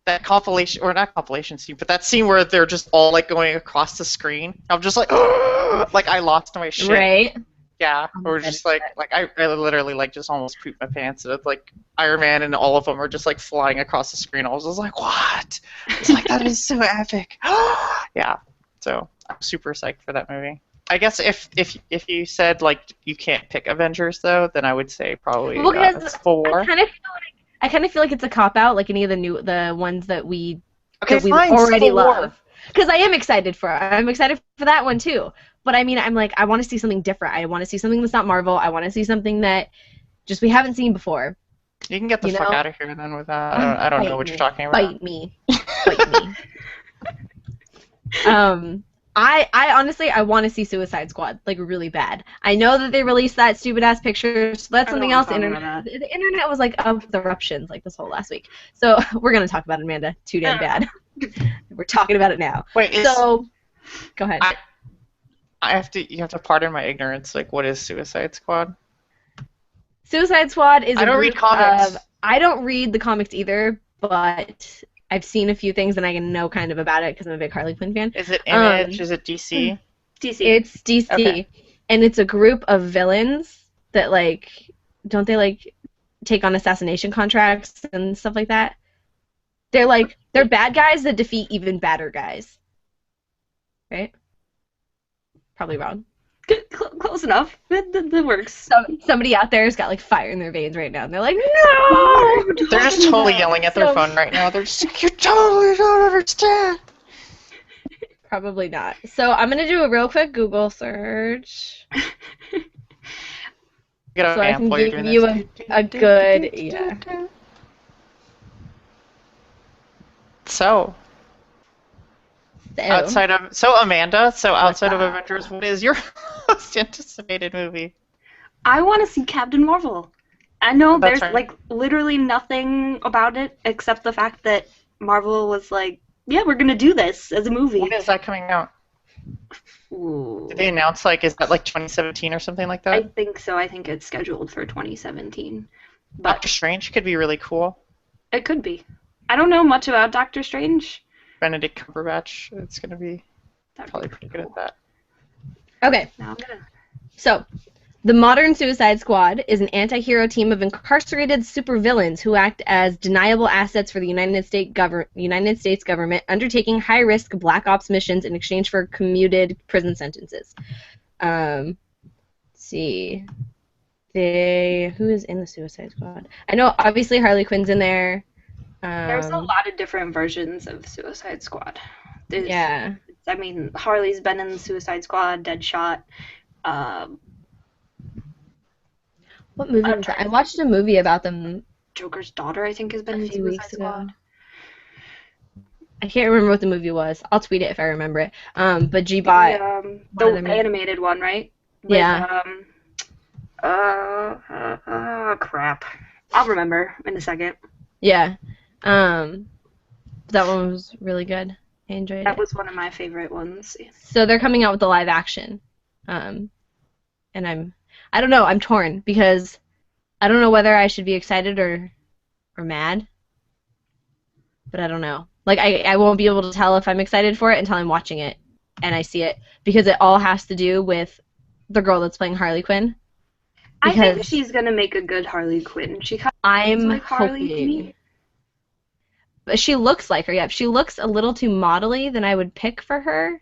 that compilation, or not compilation scene, but that scene where they're just all like going across the screen. I'm just like, like I lost my shit. Right. Yeah, I'm or excited just for like I literally like just almost pooped my pants. And it's like Iron Man and all of them are just like flying across the screen. I was just like, what? It's like that is so epic. Yeah, so I'm super psyched for that movie. I guess if you said like you can't pick Avengers though, then I would say probably Well, because Civil War. I kind of feel like it's a cop out, like any of the ones that we Okay, that we fine, already Civil War. love. Because I am excited for it. I'm excited for that one too. But I mean, I'm like, I want to see something different. I want to see something that's not Marvel. I want to see something that just we haven't seen before. You can get the You fuck know? out of here then with that. I don't know what you're talking about. Bite me. Bite me. I honestly I want to see Suicide Squad like really bad. I know that they released that stupid ass picture, so that's I something don't else. wanna talk Internet, about the internet was like up with eruptions like this whole last week. So we're gonna talk about it, Amanda. Too damn bad. We're talking about it now. Wait, So go ahead. you have to pardon my ignorance. Like, what is Suicide Squad? Suicide Squad is I a don't read group comics. of I don't read the comics either, but I've seen a few things and I know kind of about it because I'm a big Harley Quinn fan. Is it Image? Is it DC? DC. It's DC, Okay. and it's a group of villains that like don't they like take on assassination contracts and stuff like that? They're bad guys that defeat even badder guys. Right? Probably wrong. Close enough. That works. Somebody out there has got like fire in their veins right now, and they're like, no! They're just totally yelling at their phone right now. They're just like, you totally don't understand. Probably not. So I'm gonna do a real quick Google search Get so I can give you a good So outside of Amanda, outside of Avengers, what is your most anticipated movie? I want to see Captain Marvel. I know That's there's right. like literally nothing about it except the fact that Marvel was like, yeah, we're gonna do this as a movie. When is that coming out? Ooh. Did they announce is that 2017 or something like that? I think so. I think it's scheduled for 2017. But Doctor Strange could be really cool. it could be. I don't know much about Doctor Strange. Benedict Cumberbatch. It's gonna be That'd probably be pretty good at that. Okay, Now I'm gonna. so the modern Suicide Squad is an anti-hero team of incarcerated supervillains who act as deniable assets for the United States government, undertaking high-risk Black Ops missions in exchange for commuted prison sentences. Let's see. Who is in the Suicide Squad? I know obviously Harley Quinn's in there. There's a lot of different versions of Suicide Squad. Yeah. I mean, Harley's been in the Suicide Squad, Deadshot. What movie was that? I watched a movie about them Joker's daughter, I think, has been a in few Suicide weeks ago. Squad. I can't remember what the movie was. I'll tweet it if I remember it. But G bought The one of them. animated one, right? Yeah. Crap. I'll remember in a second. Yeah. That one was really good. I enjoyed That it. was one of my favorite ones. So they're coming out with the live action. And I don't know, I'm torn because I don't know whether I should be excited or mad. But I don't know. Like I won't be able to tell if I'm excited for it until I'm watching it and I see it because it all has to do with the girl that's playing Harley Quinn. I think Because she's gonna make a good Harley Quinn. She kind of I'm like Harley to hoping. me. But she looks like her, yeah. If she looks a little too modelly, then I would pick for her.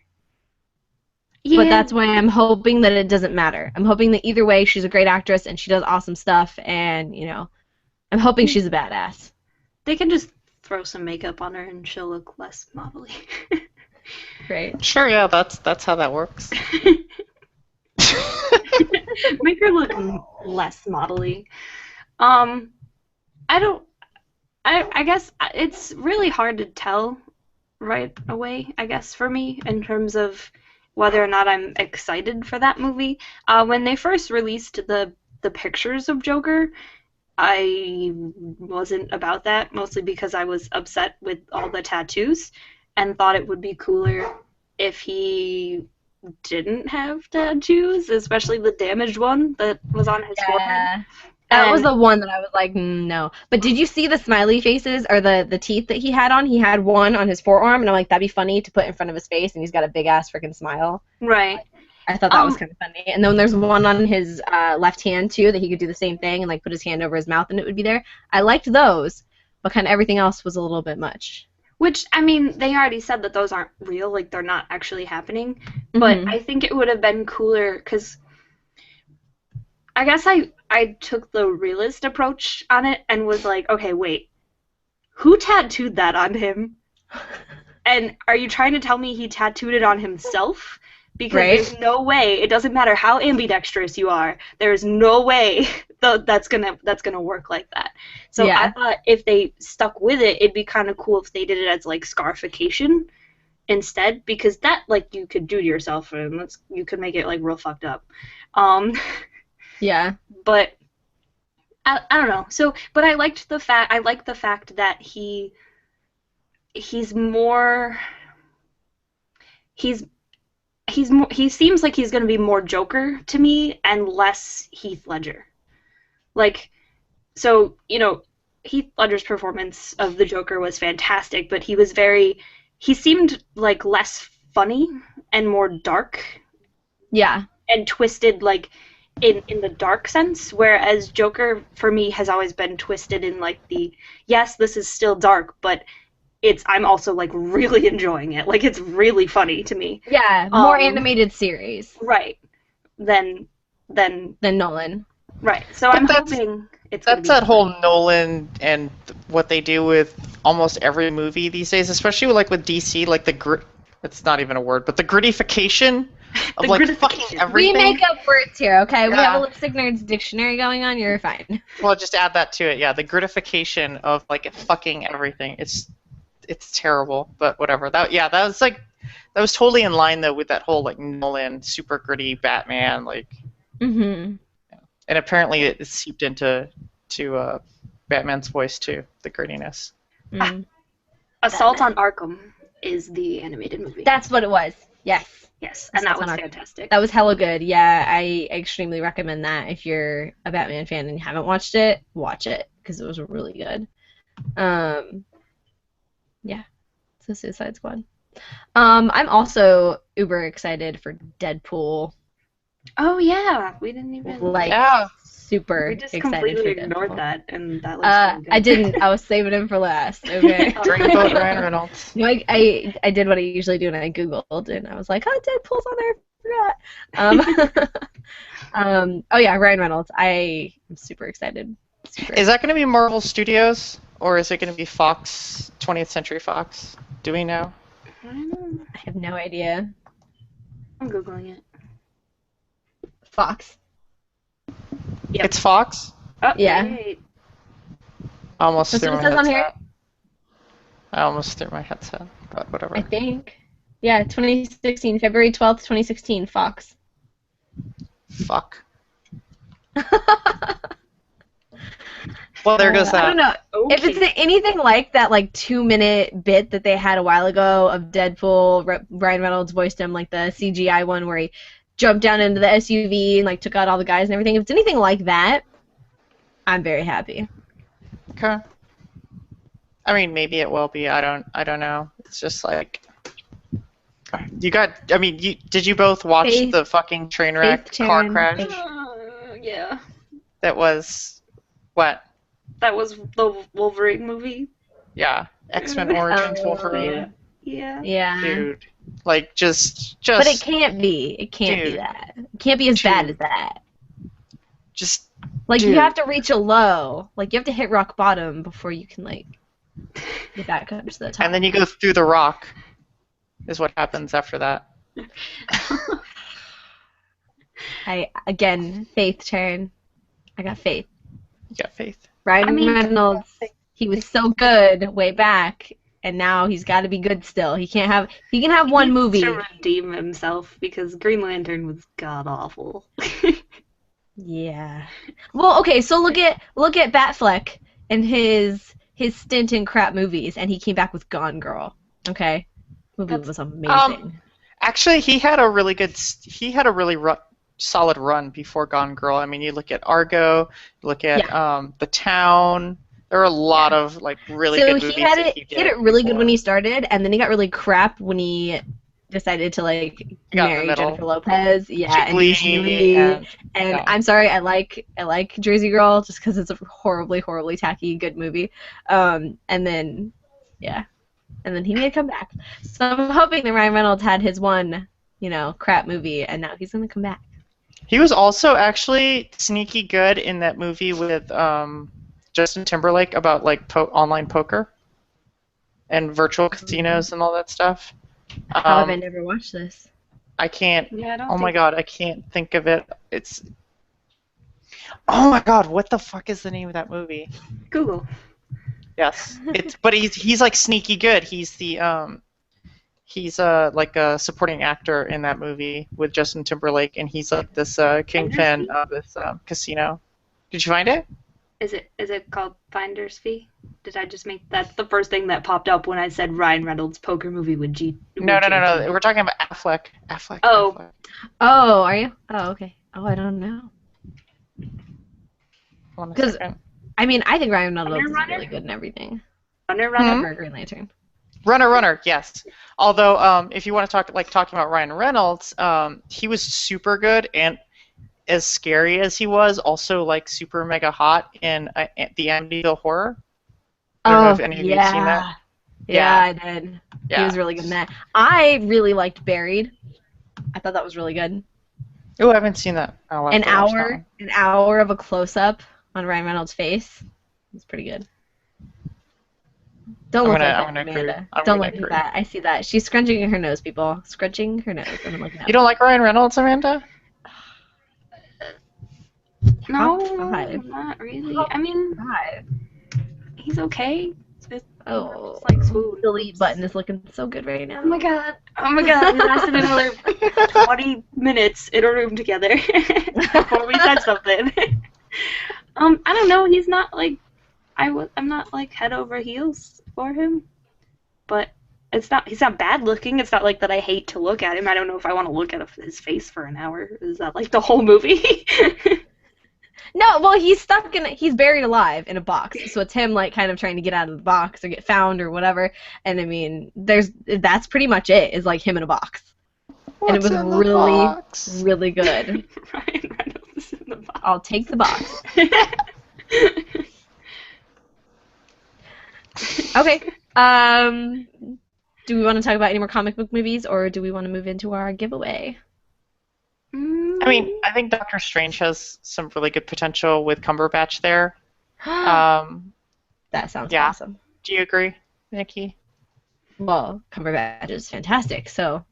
Yeah, But that's why I'm hoping that it doesn't matter. I'm hoping that either way, she's a great actress and she does awesome stuff, and I'm hoping she's a badass. they can just throw some makeup on her and she'll look less modelly. Right. Sure, yeah, that's how that works. Make her look less modelly. I guess it's really hard to tell right away, I guess, for me, in terms of whether or not I'm excited for that movie. When they first released the pictures of Joker, I wasn't about that, mostly because I was upset with all the tattoos and thought it would be cooler if he didn't have tattoos, especially the damaged one that was on his forehead. Yeah. That was And- the one that I was like, no. But did you see the smiley faces or the teeth that he had on? He had one on his forearm, and I'm like, that'd be funny to put in front of his face, and he's got a big ass freaking smile. Right. I thought that was kind of funny. And then there's one on his left hand too that he could do the same thing and like put his hand over his mouth and it would be there. I liked those, but kind of everything else was a little bit much. Which, I mean, they already said that those aren't real, like they're not actually happening. But Mhm. I think it would have been cooler because I guess I took the realist approach on it and was like, okay, wait, who tattooed that on him? And are you trying to tell me he tattooed it on himself? Because Right. there's no way. It doesn't matter how ambidextrous you are. There's no way that's gonna work like that. So I Yeah. thought if they stuck with it, it'd be kind of cool if they did it as like scarification instead, because that like you could do to yourself, and you could make it like real fucked up. Um, Yeah. but I don't know. So, but I like the fact that he's more he seems like he's going to be more Joker to me and less Heath Ledger. Like, so, Heath Ledger's performance of the Joker was fantastic, but he seemed like less funny and more dark Yeah. and twisted, like, in the dark sense, whereas Joker, for me, has always been twisted in, like, yes, this is still dark, but I'm also like really enjoying it. Like it's really funny to me. Yeah. More animated series Right. Than Nolan. right. So But I'm that's- hoping it's That's gonna be that whole Nolan and what they do with almost every movie these days, especially with DC, like it's not even a word, but the grittification of The like grittification. fucking We everything. make up words here, okay? We have Yeah. a Lipstick Nerds dictionary going on. You're fine. Well, just add that to it. Yeah, the gratification of like fucking everything. It's terrible, but whatever. That was totally in line though with that whole like Nolan super gritty Batman like, Mm-hmm. and apparently it seeped into Batman's voice too, the grittiness. Mm. Assault on Arkham is the animated movie. That's what it was. Yes. yes, and that Assault was on Arkham. fantastic. That was hella good. Yeah, I extremely recommend that. If you're a Batman fan and you haven't watched it, watch it because it was really good. Yeah, it's the Suicide Squad. I'm also uber excited for Deadpool. Oh yeah, we didn't even. Like, Yeah. super we just excited completely for ignored Deadpool. that, and that looks really good. I didn't. I was saving him for last. Okay. Dreamboat Ryan Reynolds. No, I did what I usually do, and I googled, and I was like, oh, Deadpool's on there. I forgot. Oh yeah, Ryan Reynolds. I am super excited. Is that going to be Marvel Studios or is it going to be Fox, 20th Century Fox? Do we know? I don't know. I have no idea. I'm googling it. Fox. Yep. It's Fox? Oh, Yeah. wait. I almost That's threw what my it says on headset. here. I almost threw my headset, but whatever. I think. Yeah, 2016, February 12th, 2016, Fox. Fuck. Well, there goes I don't that. know. If it's Okay. anything like that, like 2-minute bit that they had a while ago of Deadpool, Ryan Reynolds voiced him, like the CGI one where he jumped down into the SUV and like took out all the guys and everything. If it's anything like that, I'm very happy. Okay. I mean, maybe it will be. I don't know. It's just like did you both watch Faith- the fucking train wreck Faith car Taryn, crash? Faith- Yeah. That was what? That was the Wolverine movie. Yeah, X-Men Origins Wolverine. Yeah. Yeah. Dude, like just But it can't be. It can't be Dude. that. It can't be as bad Dude. as that. just Like, you Dude. have to reach a low. Like, you have to hit rock bottom before you can, like, get back up to the top. and then you go through the rock. Is what happens after that. Again, faith turn. I got faith. You got faith. Ryan I mean- Reynolds, he was so good way back, and now he's got to be good still. He can have one movie. To redeem himself because Green Lantern was god awful. Yeah. Well, okay, so look at Batfleck and his stint in crap movies, and he came back with Gone Girl. Okay, movie was amazing. Actually, he had a really solid run before Gone Girl. I mean, you look at Argo, you look at The Town. There are a lot of like really So good movies. he had that it really good before. when he started, and then he got really crap when he decided to like got in the marry middle. Jennifer Lopez. Yeah, and Jiggly And yeah. I'm sorry, I like Jersey Girl just because it's a horribly, horribly tacky good movie. And then he made a comeback. So I'm hoping that Ryan Reynolds had his one, crap movie, and now he's gonna come back. He was also actually sneaky good in that movie with Justin Timberlake about like online poker. and virtual casinos and all that stuff. How have I never watched this? I can't. Yeah, I don't Oh my think- god, I can't think of it. It's. Oh my god, what the fuck is the name of that movie? Google. Yes, but he's like sneaky good. He's like a supporting actor in that movie with Justin Timberlake, and he's like this kingpin of this casino. Did you find it? Is it called Finder's Fee? Did I just make that's the first thing that popped up when I said Ryan Reynolds poker movie with G? No. We're talking about Affleck. Affleck. Oh. Affleck. Oh, are you? Oh, okay. Oh, I don't know. Hold on a 'Cause- second. I mean, I think Ryan Reynolds is Runner? really good in everything. Runner. Except for Green Lantern. Runner, yes. Although, if you want to talking about Ryan Reynolds, he was super good and as scary as he was, also like super mega hot in the Amityville Horror. I don't know if any of you have seen that. Yeah, I did. Yeah. He was really good in that. I really liked Buried. I thought that was really good. Oh, I haven't seen that. I'll have An to watch that hour, one. an hour of a close-up on Ryan Reynolds' face. It's pretty good. Don't I'm look gonna- like I'm that, gonna agree. Amanda. I'm Don't gonna look agree. at that. I see that. She's scrunching her nose, people. Scrunching her nose. And I'm looking at You don't like Ryan Reynolds, Amanda? No, Five. not really. I mean, Five. he's okay. It's Oh, like swoon. delete button is looking so good right now. Oh my god. Oh my god. We lasted another 20 minutes in a room together before we said something. I don't know. He's not like I'm not like head over heels for him, but he's not bad looking. It's not like that I hate to look at him. I don't know if I want to look at his face for an hour. Is that like the whole movie? No, well, he's buried alive in a box. So it's him, like, kind of trying to get out of the box or get found or whatever. And, I mean, that's pretty much it, is, like, him in a box. And it was really, really good. Ryan Reynolds is in the box. I'll take the box. Okay. Do we want to talk about any more comic book movies, or do we want to move into our giveaway? I mean, I think Doctor Strange has some really good potential with Cumberbatch there. That sounds yeah. awesome. Do you agree, Nikki? Well, Cumberbatch is fantastic, so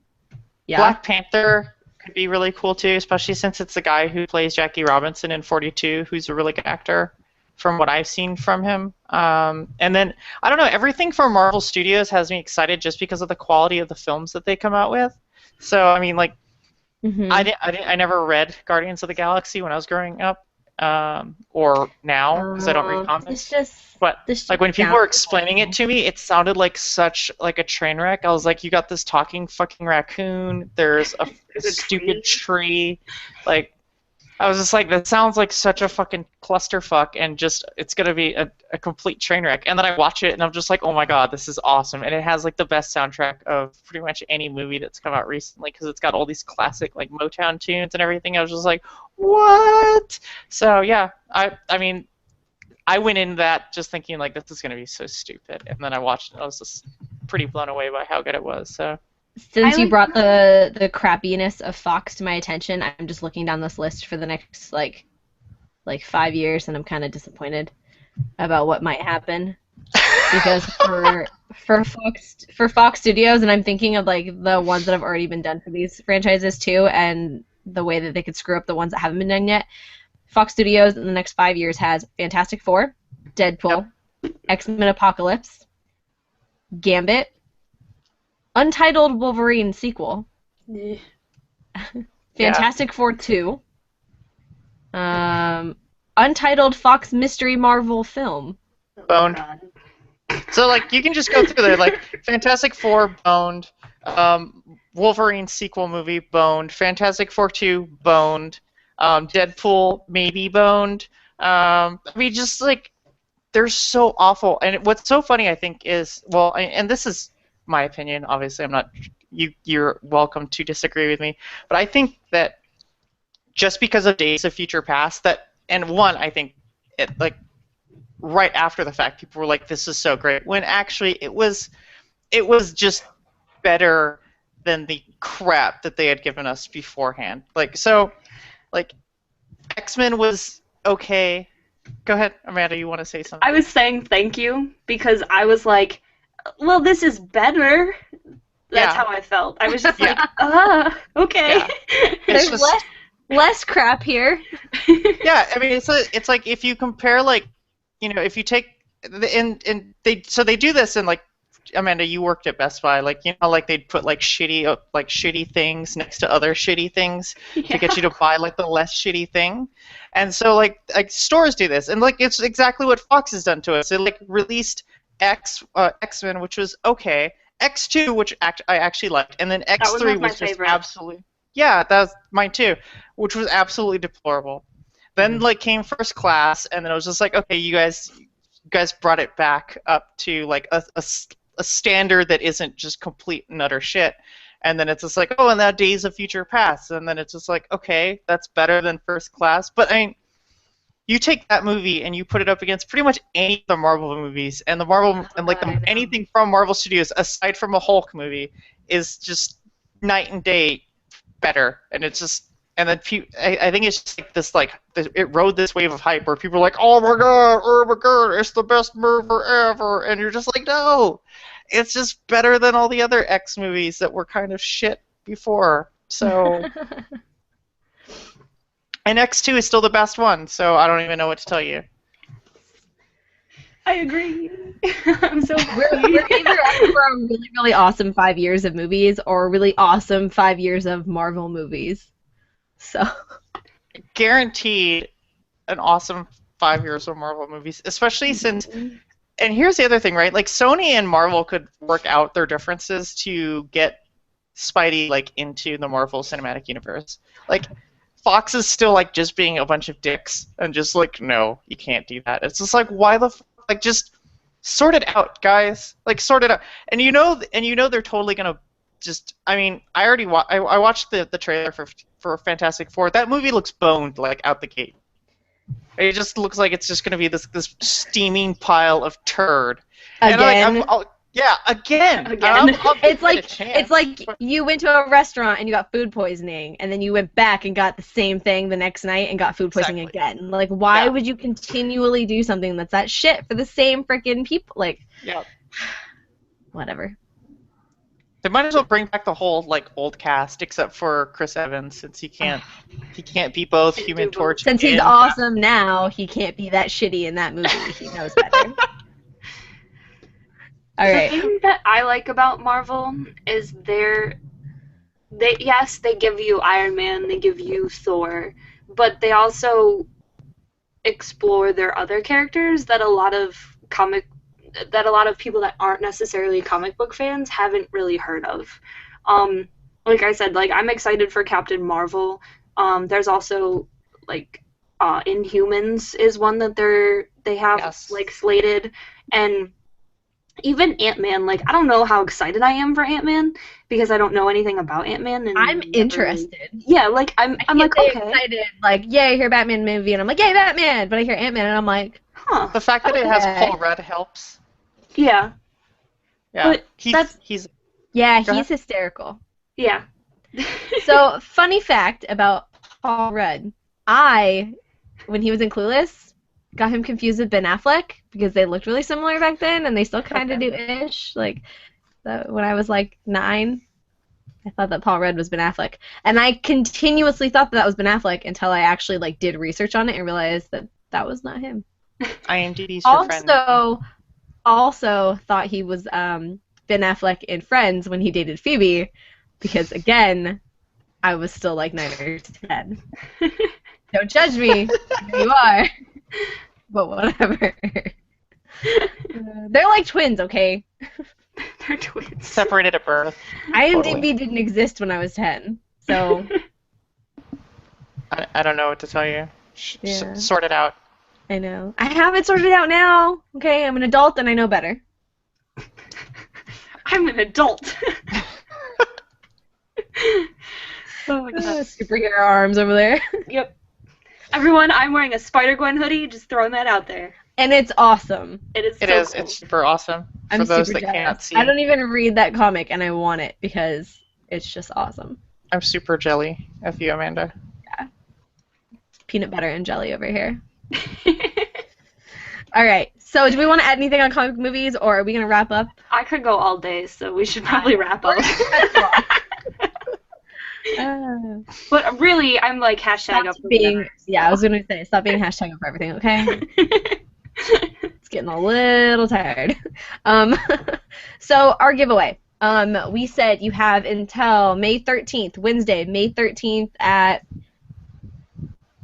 yeah. Black Panther could be really cool too, especially since it's the guy who plays Jackie Robinson in 42, who's a really good actor from what I've seen from him. And then, I don't know, everything from Marvel Studios has me excited just because of the quality of the films that they come out with. So, I mean, like, Mhm. I never read Guardians of the Galaxy when I was growing up, or now, because I don't read comics. It's just But this like when people sounds were explaining it to me, it sounded like such like a train wreck. I was like, you got this talking fucking raccoon. There's a There's a stupid tree. Like, I was just like, that sounds like such a fucking clusterfuck, and just it's gonna be a complete train wreck. And then I watch it, and I'm just like, oh my god, this is awesome. And it has like the best soundtrack of pretty much any movie that's come out recently, because it's got all these classic like Motown tunes and everything. I was just like, what? So yeah, I mean, I went in that just thinking like this is gonna be so stupid, and then I watched it. And I was just pretty blown away by how good it was. So Since I you like brought the crappiness of Fox to my attention, I'm just looking down this list for the next like 5 years, and I'm kind of disappointed about what might happen. Because for Fox Studios, and I'm thinking of like the ones that have already been done for these franchises too, and the way that they could screw up the ones that haven't been done yet. Fox Studios in the next 5 years has Fantastic Four, Deadpool, X-Men Apocalypse, Gambit, Untitled Wolverine sequel, Eh. Fantastic Four 2, Untitled Fox Mystery Marvel film. Boned. God. So like you can just go through there, like Fantastic Four boned, Wolverine sequel movie boned, Fantastic Four 2 boned, Deadpool maybe boned. I mean, just like they're so awful. And what's so funny, I think, is and this is my opinion. Obviously, I'm not. You're welcome to disagree with me, but I think that just because of Days of Future Past, I think it like. Right after the fact, people were like, "This is so great," when actually it was just better than the crap that they had given us beforehand. Like X-Men was okay. Go ahead, Amanda. You want to say something? I was saying thank you because I was like, well, this is better. That's Yeah. how I felt. I was just Yeah. like, okay. Yeah. It's There's just less crap here. yeah. I mean, it's like if you compare like if you take and they do this in like Amanda, you worked at Best Buy, like like they'd put like shitty things next to other shitty things to get you to buy like the less shitty thing, and so like stores do this, and like it's exactly what Fox has done to us. It like released X-Men, which was okay, X2, which I actually liked, and then That was X3 one of my was just favorites. absolutely that was mine too, which was absolutely deplorable. Then like came First Class, and then it was just like, okay, you guys brought it back up to like a standard that isn't just complete and utter shit. And then it's just like, oh, and now Days of Future Past, and then it's just like, okay, that's better than First Class. But I mean, you take that movie and you put it up against pretty much any of the Marvel movies, and the Marvel and like I know. anything from Marvel Studios aside from a Hulk movie is just night and day better. And it's just and then I think it's just like this it rode this wave of hype where people are like, oh my god, it's the best movie ever, and you're just like, no, it's just better than all the other X movies that were kind of shit before. So and X2 is still the best one, so I don't even know what to tell you. I agree. I'm so We're either up for a really, really awesome 5 years of movies or a really awesome 5 years of Marvel movies. So Guaranteed an awesome 5 years of Marvel movies, especially since. And here's the other thing, right? Like Sony and Marvel could work out their differences to get Spidey like into the Marvel Cinematic Universe. Like Fox is still like just being a bunch of dicks and just like, no, you can't do that. It's just like, why the like just sort it out, guys. Like sort it out. And you know they're totally gonna just. I mean, I already I watched the trailer for Fantastic Four. That movie looks boned like out the gate. It just looks like it's just going to be this steaming pile of turd. again, And yeah, again. Again. it's like you went to a restaurant and you got food poisoning, and then you went back and got the same thing the next night and got food poisoning Exactly. again. Like, why Yeah. would you continually do something that's that shit for the same freaking people? Like, Yeah. whatever. They might as well bring back the whole like old cast except for Chris Evans since he can't be both Can't Human do both. Torch. Since he's and- awesome now, he can't be that shitty in that movie. He knows better. All The right. thing that I like about Marvel is they give you Iron Man, they give you Thor, but they also explore their other characters that a lot of people that aren't necessarily comic book fans haven't really heard of. Like I said, like I'm excited for Captain Marvel. There's also like Inhumans is one that they have Yes. like slated, and even Ant-Man. Like I don't know how excited I am for Ant-Man because I don't know anything about Ant-Man. And I'm never- interested. Yeah, like I'm I like get okay, excited, like, yay, I hear Batman movie, and I'm like, yay, Batman! But I hear Ant-Man, and I'm like, huh? The fact that it has Okay. Paul Rudd helps. Yeah, Yeah. But he's yeah, Go he's hysterical. yeah. So, funny fact about Paul Rudd. When he was in Clueless, got him confused with Ben Affleck because they looked really similar back then, and they still kind of do-ish. Like, when I was, like, 9, I thought that Paul Rudd was Ben Affleck. And I continuously thought that was Ben Affleck until I actually, like, did research on it and realized that that was not him. IMDb's your friend. Also thought he was Ben Affleck in Friends when he dated Phoebe, because again, I was still like 9 or 10. Don't judge me. You are. But whatever. They're like twins, okay? They're twins. Separated at birth. IMDb Totally. didn't exist when I was 10, so I don't know what to tell you. Yeah. Sort it out. I know. I have it sorted out now. Okay, I'm an adult and I know better. I'm an adult. Oh my god. Superhero arms over there. Yep. Everyone, I'm wearing a Spider-Gwen hoodie, just throwing that out there. And it's awesome. It is It so is. cool. It's super awesome. For I'm those super that can't jealous. see. I don't even read that comic, and I want it because it's just awesome. I'm super jelly of you, Amanda. Peanut butter and jelly over here. All right. So, do we want to add anything on comic movies, or are we gonna wrap up? I could go all day, so we should probably wrap up. But really, I'm like hashtag up for whatever. Yeah, I was gonna say, stop being hashtag up for everything, okay? It's getting a little tired. So our giveaway. We said you have until May 13th, Wednesday, May 13th at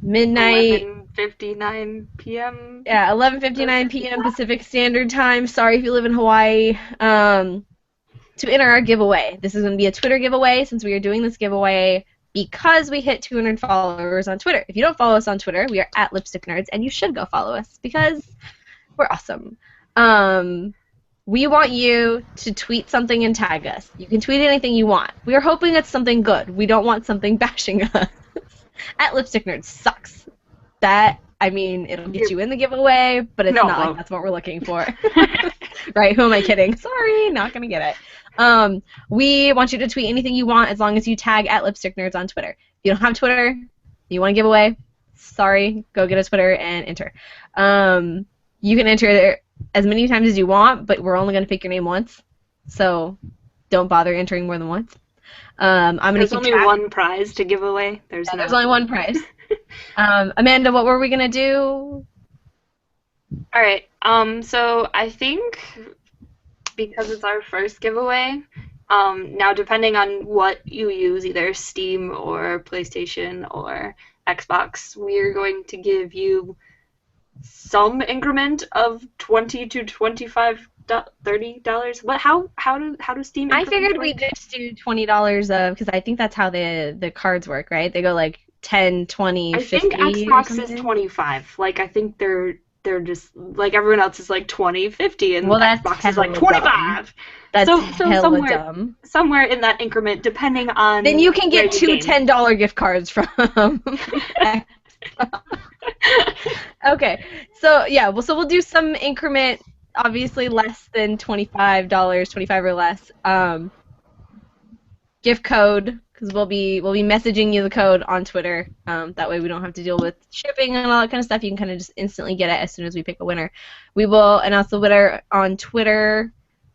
midnight. 11:59 p.m. Yeah, 11:59 p.m. Pacific Standard Time. Sorry if you live in Hawaii. To enter our giveaway. This is going to be a Twitter giveaway since we are doing this giveaway because we hit 200 followers on Twitter. If you don't follow us on Twitter, we are at Lipstick Nerds, and you should go follow us because we're awesome. We want you to tweet something and tag us. You can tweet anything you want. We are hoping it's something good. We don't want something bashing us. At Lipstick Nerds sucks. It'll get you in the giveaway, but it's not like that's what we're looking for. Right? Who am I kidding? Sorry, not going to get it. We want you to tweet anything you want as long as you tag at Lipstick Nerds on Twitter. If you don't have Twitter, you want to give away, sorry, go get a Twitter and enter. You can enter as many times as you want, but we're only going to pick your name once, so don't bother entering more than once. There's only one prize to give away. There's only one prize. Amanda, what were we going to do? All right. So I think because it's our first giveaway, now depending on what you use, either Steam or PlayStation or Xbox, we're going to give you some increment of $20 to $25, $30. What? How do Steam? I figured we'd just do $20 because I think that's how the cards work, right? They go like 10, 20, 50. I think Xbox is 25. Like I think they're just like everyone else is like 20, 50, and Xbox is like 25. Dumb. That's hella dumb. Somewhere in that increment, depending on. Then you can get two $10 gift cards from. Okay, so yeah, so we'll do some increment, obviously less than $25, 25 or less. Gift code. Because we'll be messaging you the code on Twitter. That way we don't have to deal with shipping and all that kind of stuff. You can kind of just instantly get it as soon as we pick a winner. We will announce the winner on Twitter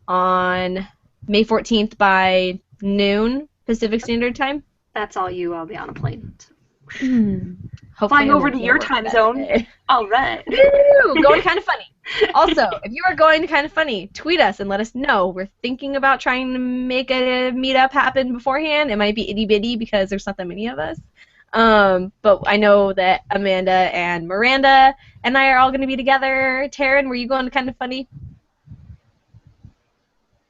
on May 14th by noon Pacific Standard Time. That's all you. I'll be on a plane. Flying over to your time zone. All right. Woo! Going Kind of Funny. Also, if you are going to Kind of Funny, tweet us and let us know. We're thinking about trying to make a meetup happen beforehand. It might be itty-bitty because there's not that many of us. But I know that Amanda and Miranda and I are all going to be together. Taryn, were you going to Kind of Funny?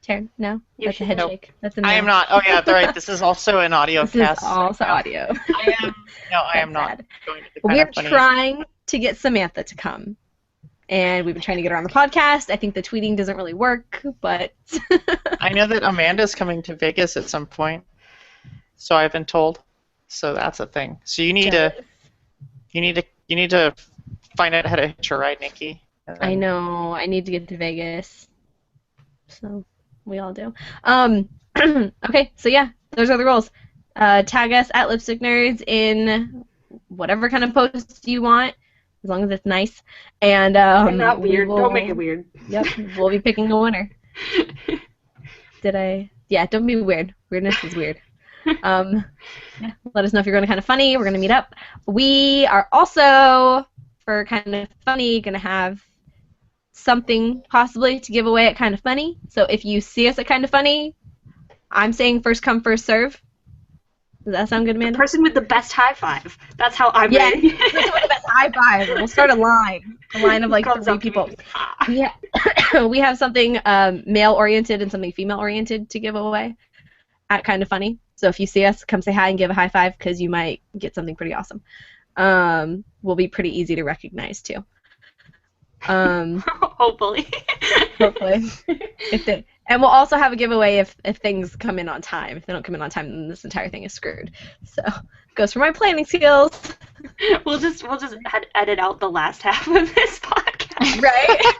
Taryn, no? That's a head shake. That's a no. I am not. Oh, yeah, that's right. This is also an audio cast. This is also audio. I am not going to the We're trying to get Samantha to come. And we've been trying to get her on the podcast. I think the tweeting doesn't really work, but I know that Amanda's coming to Vegas at some point. So I've been told. So that's a thing. So you need to find out how to hitch a ride, Nikki. I know. I need to get to Vegas. So we all do. Okay, so yeah, those are the rules. Tag us at Lipstick Nerds in whatever kind of post you want, as long as it's nice. And not weird. Don't make it weird. Yep, we'll be picking a winner. Yeah, don't be weird. Weirdness is weird. Yeah, let us know if you're going to Kind of Funny. We're going to meet up. We are also, for Kind of Funny, going to have something possibly to give away at Kind of Funny. So if you see us at Kind of Funny, I'm saying first come, first serve. Does that sound good, Amanda? The person with the best high five. That's how I'm ready. The person with the best high five. We'll start a line of like 3 people. Yeah. We have something male-oriented and something female-oriented to give away at Kind of Funny. So if you see us, come say hi and give a high five because you might get something pretty awesome. We'll be pretty easy to recognize too. Hopefully. And we'll also have a giveaway if things come in on time. If they don't come in on time, then this entire thing is screwed. So goes for my planning skills. We'll just edit out the last half of this podcast. Right?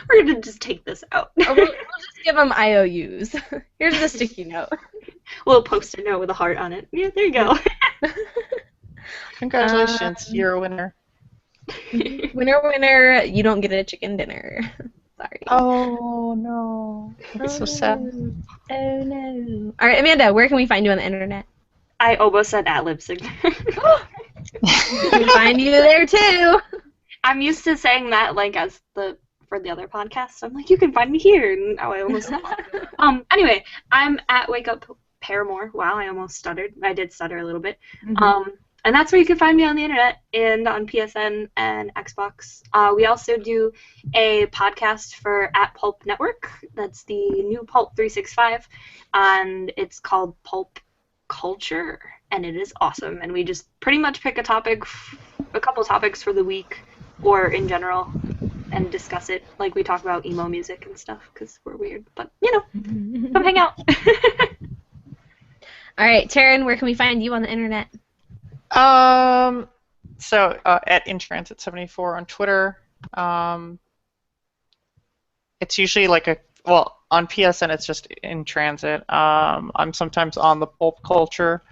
We're gonna just take this out. We'll just give them IOUs. Here's the sticky note. Little poster note with a heart on it. Yeah, there you go. Congratulations, you're a winner. Winner, winner, you don't get a chicken dinner. Sorry. Oh no, that's so sad. no. Oh no. All right, Amanda, where can we find you on the internet? I almost said at Lipstick. We can find you there too. I'm used to saying that like as for the other podcasts. I'm like, you can find me here, and now I almost said that. Anyway, I'm at Wake Up Paramore. Wow, I almost stuttered. I did stutter a little bit. And that's where you can find me on the internet and on PSN and Xbox. We also do a podcast for At Pulp Network. That's the new Pulp 365, and it's called Pulp Culture, and it is awesome. And we just pretty much pick a couple topics for the week or in general, and discuss it. Like we talk about emo music and stuff because we're weird, but come hang out. All right, Taryn, where can we find you on the internet? So at InTransit74 on Twitter. It's usually like on PSN it's just In Transit. I'm sometimes on the Pulp Culture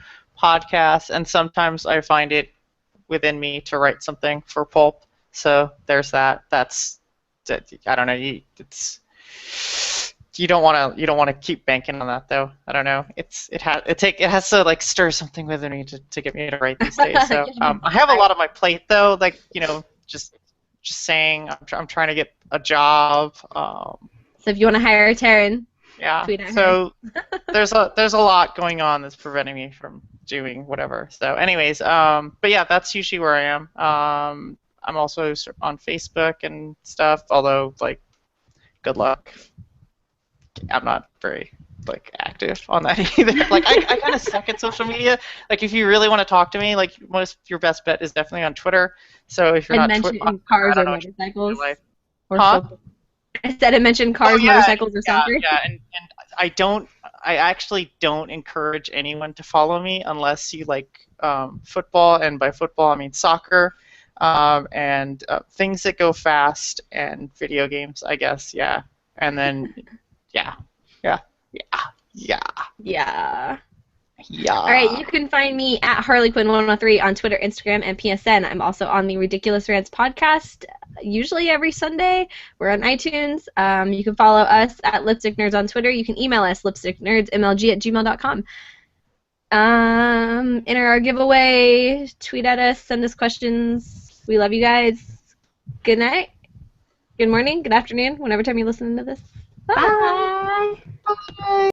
podcast, and sometimes I find it within me to write something for Pulp. So there's that. I don't know. You don't want to keep banking on that though. I don't know. It has to like stir something within me to get me to write these days. So I have a lot on my plate though. Like just saying I'm trying to get a job. So if you want to hire Taryn, yeah. tweet at So there's a lot going on that's preventing me from doing whatever. So anyways, but yeah, that's usually where I am. I'm also on Facebook and stuff. Although like, good luck. I'm not very active on that either. Like I kind of suck at social media. Like if you really want to talk to me, like your best bet is definitely on Twitter. So if you're not mentioned cars or motorcycles, or huh? I said it mentioned cars, motorcycles, or soccer. Yeah, and I actually don't encourage anyone to follow me unless you like football, and by football I mean soccer, and things that go fast and video games, I guess. Yeah, and then. Yeah. All right, you can find me at HarleyQuinn103 on Twitter, Instagram, and PSN. I'm also on the Ridiculous Rants podcast, usually every Sunday. We're on iTunes. You can follow us at Lipstick Nerds on Twitter. You can email us, lipsticknerdsmlg@gmail.com. Enter our giveaway, tweet at us, send us questions. We love you guys. Good night, good morning, good afternoon, whenever time you're listening to this. Bye. Bye.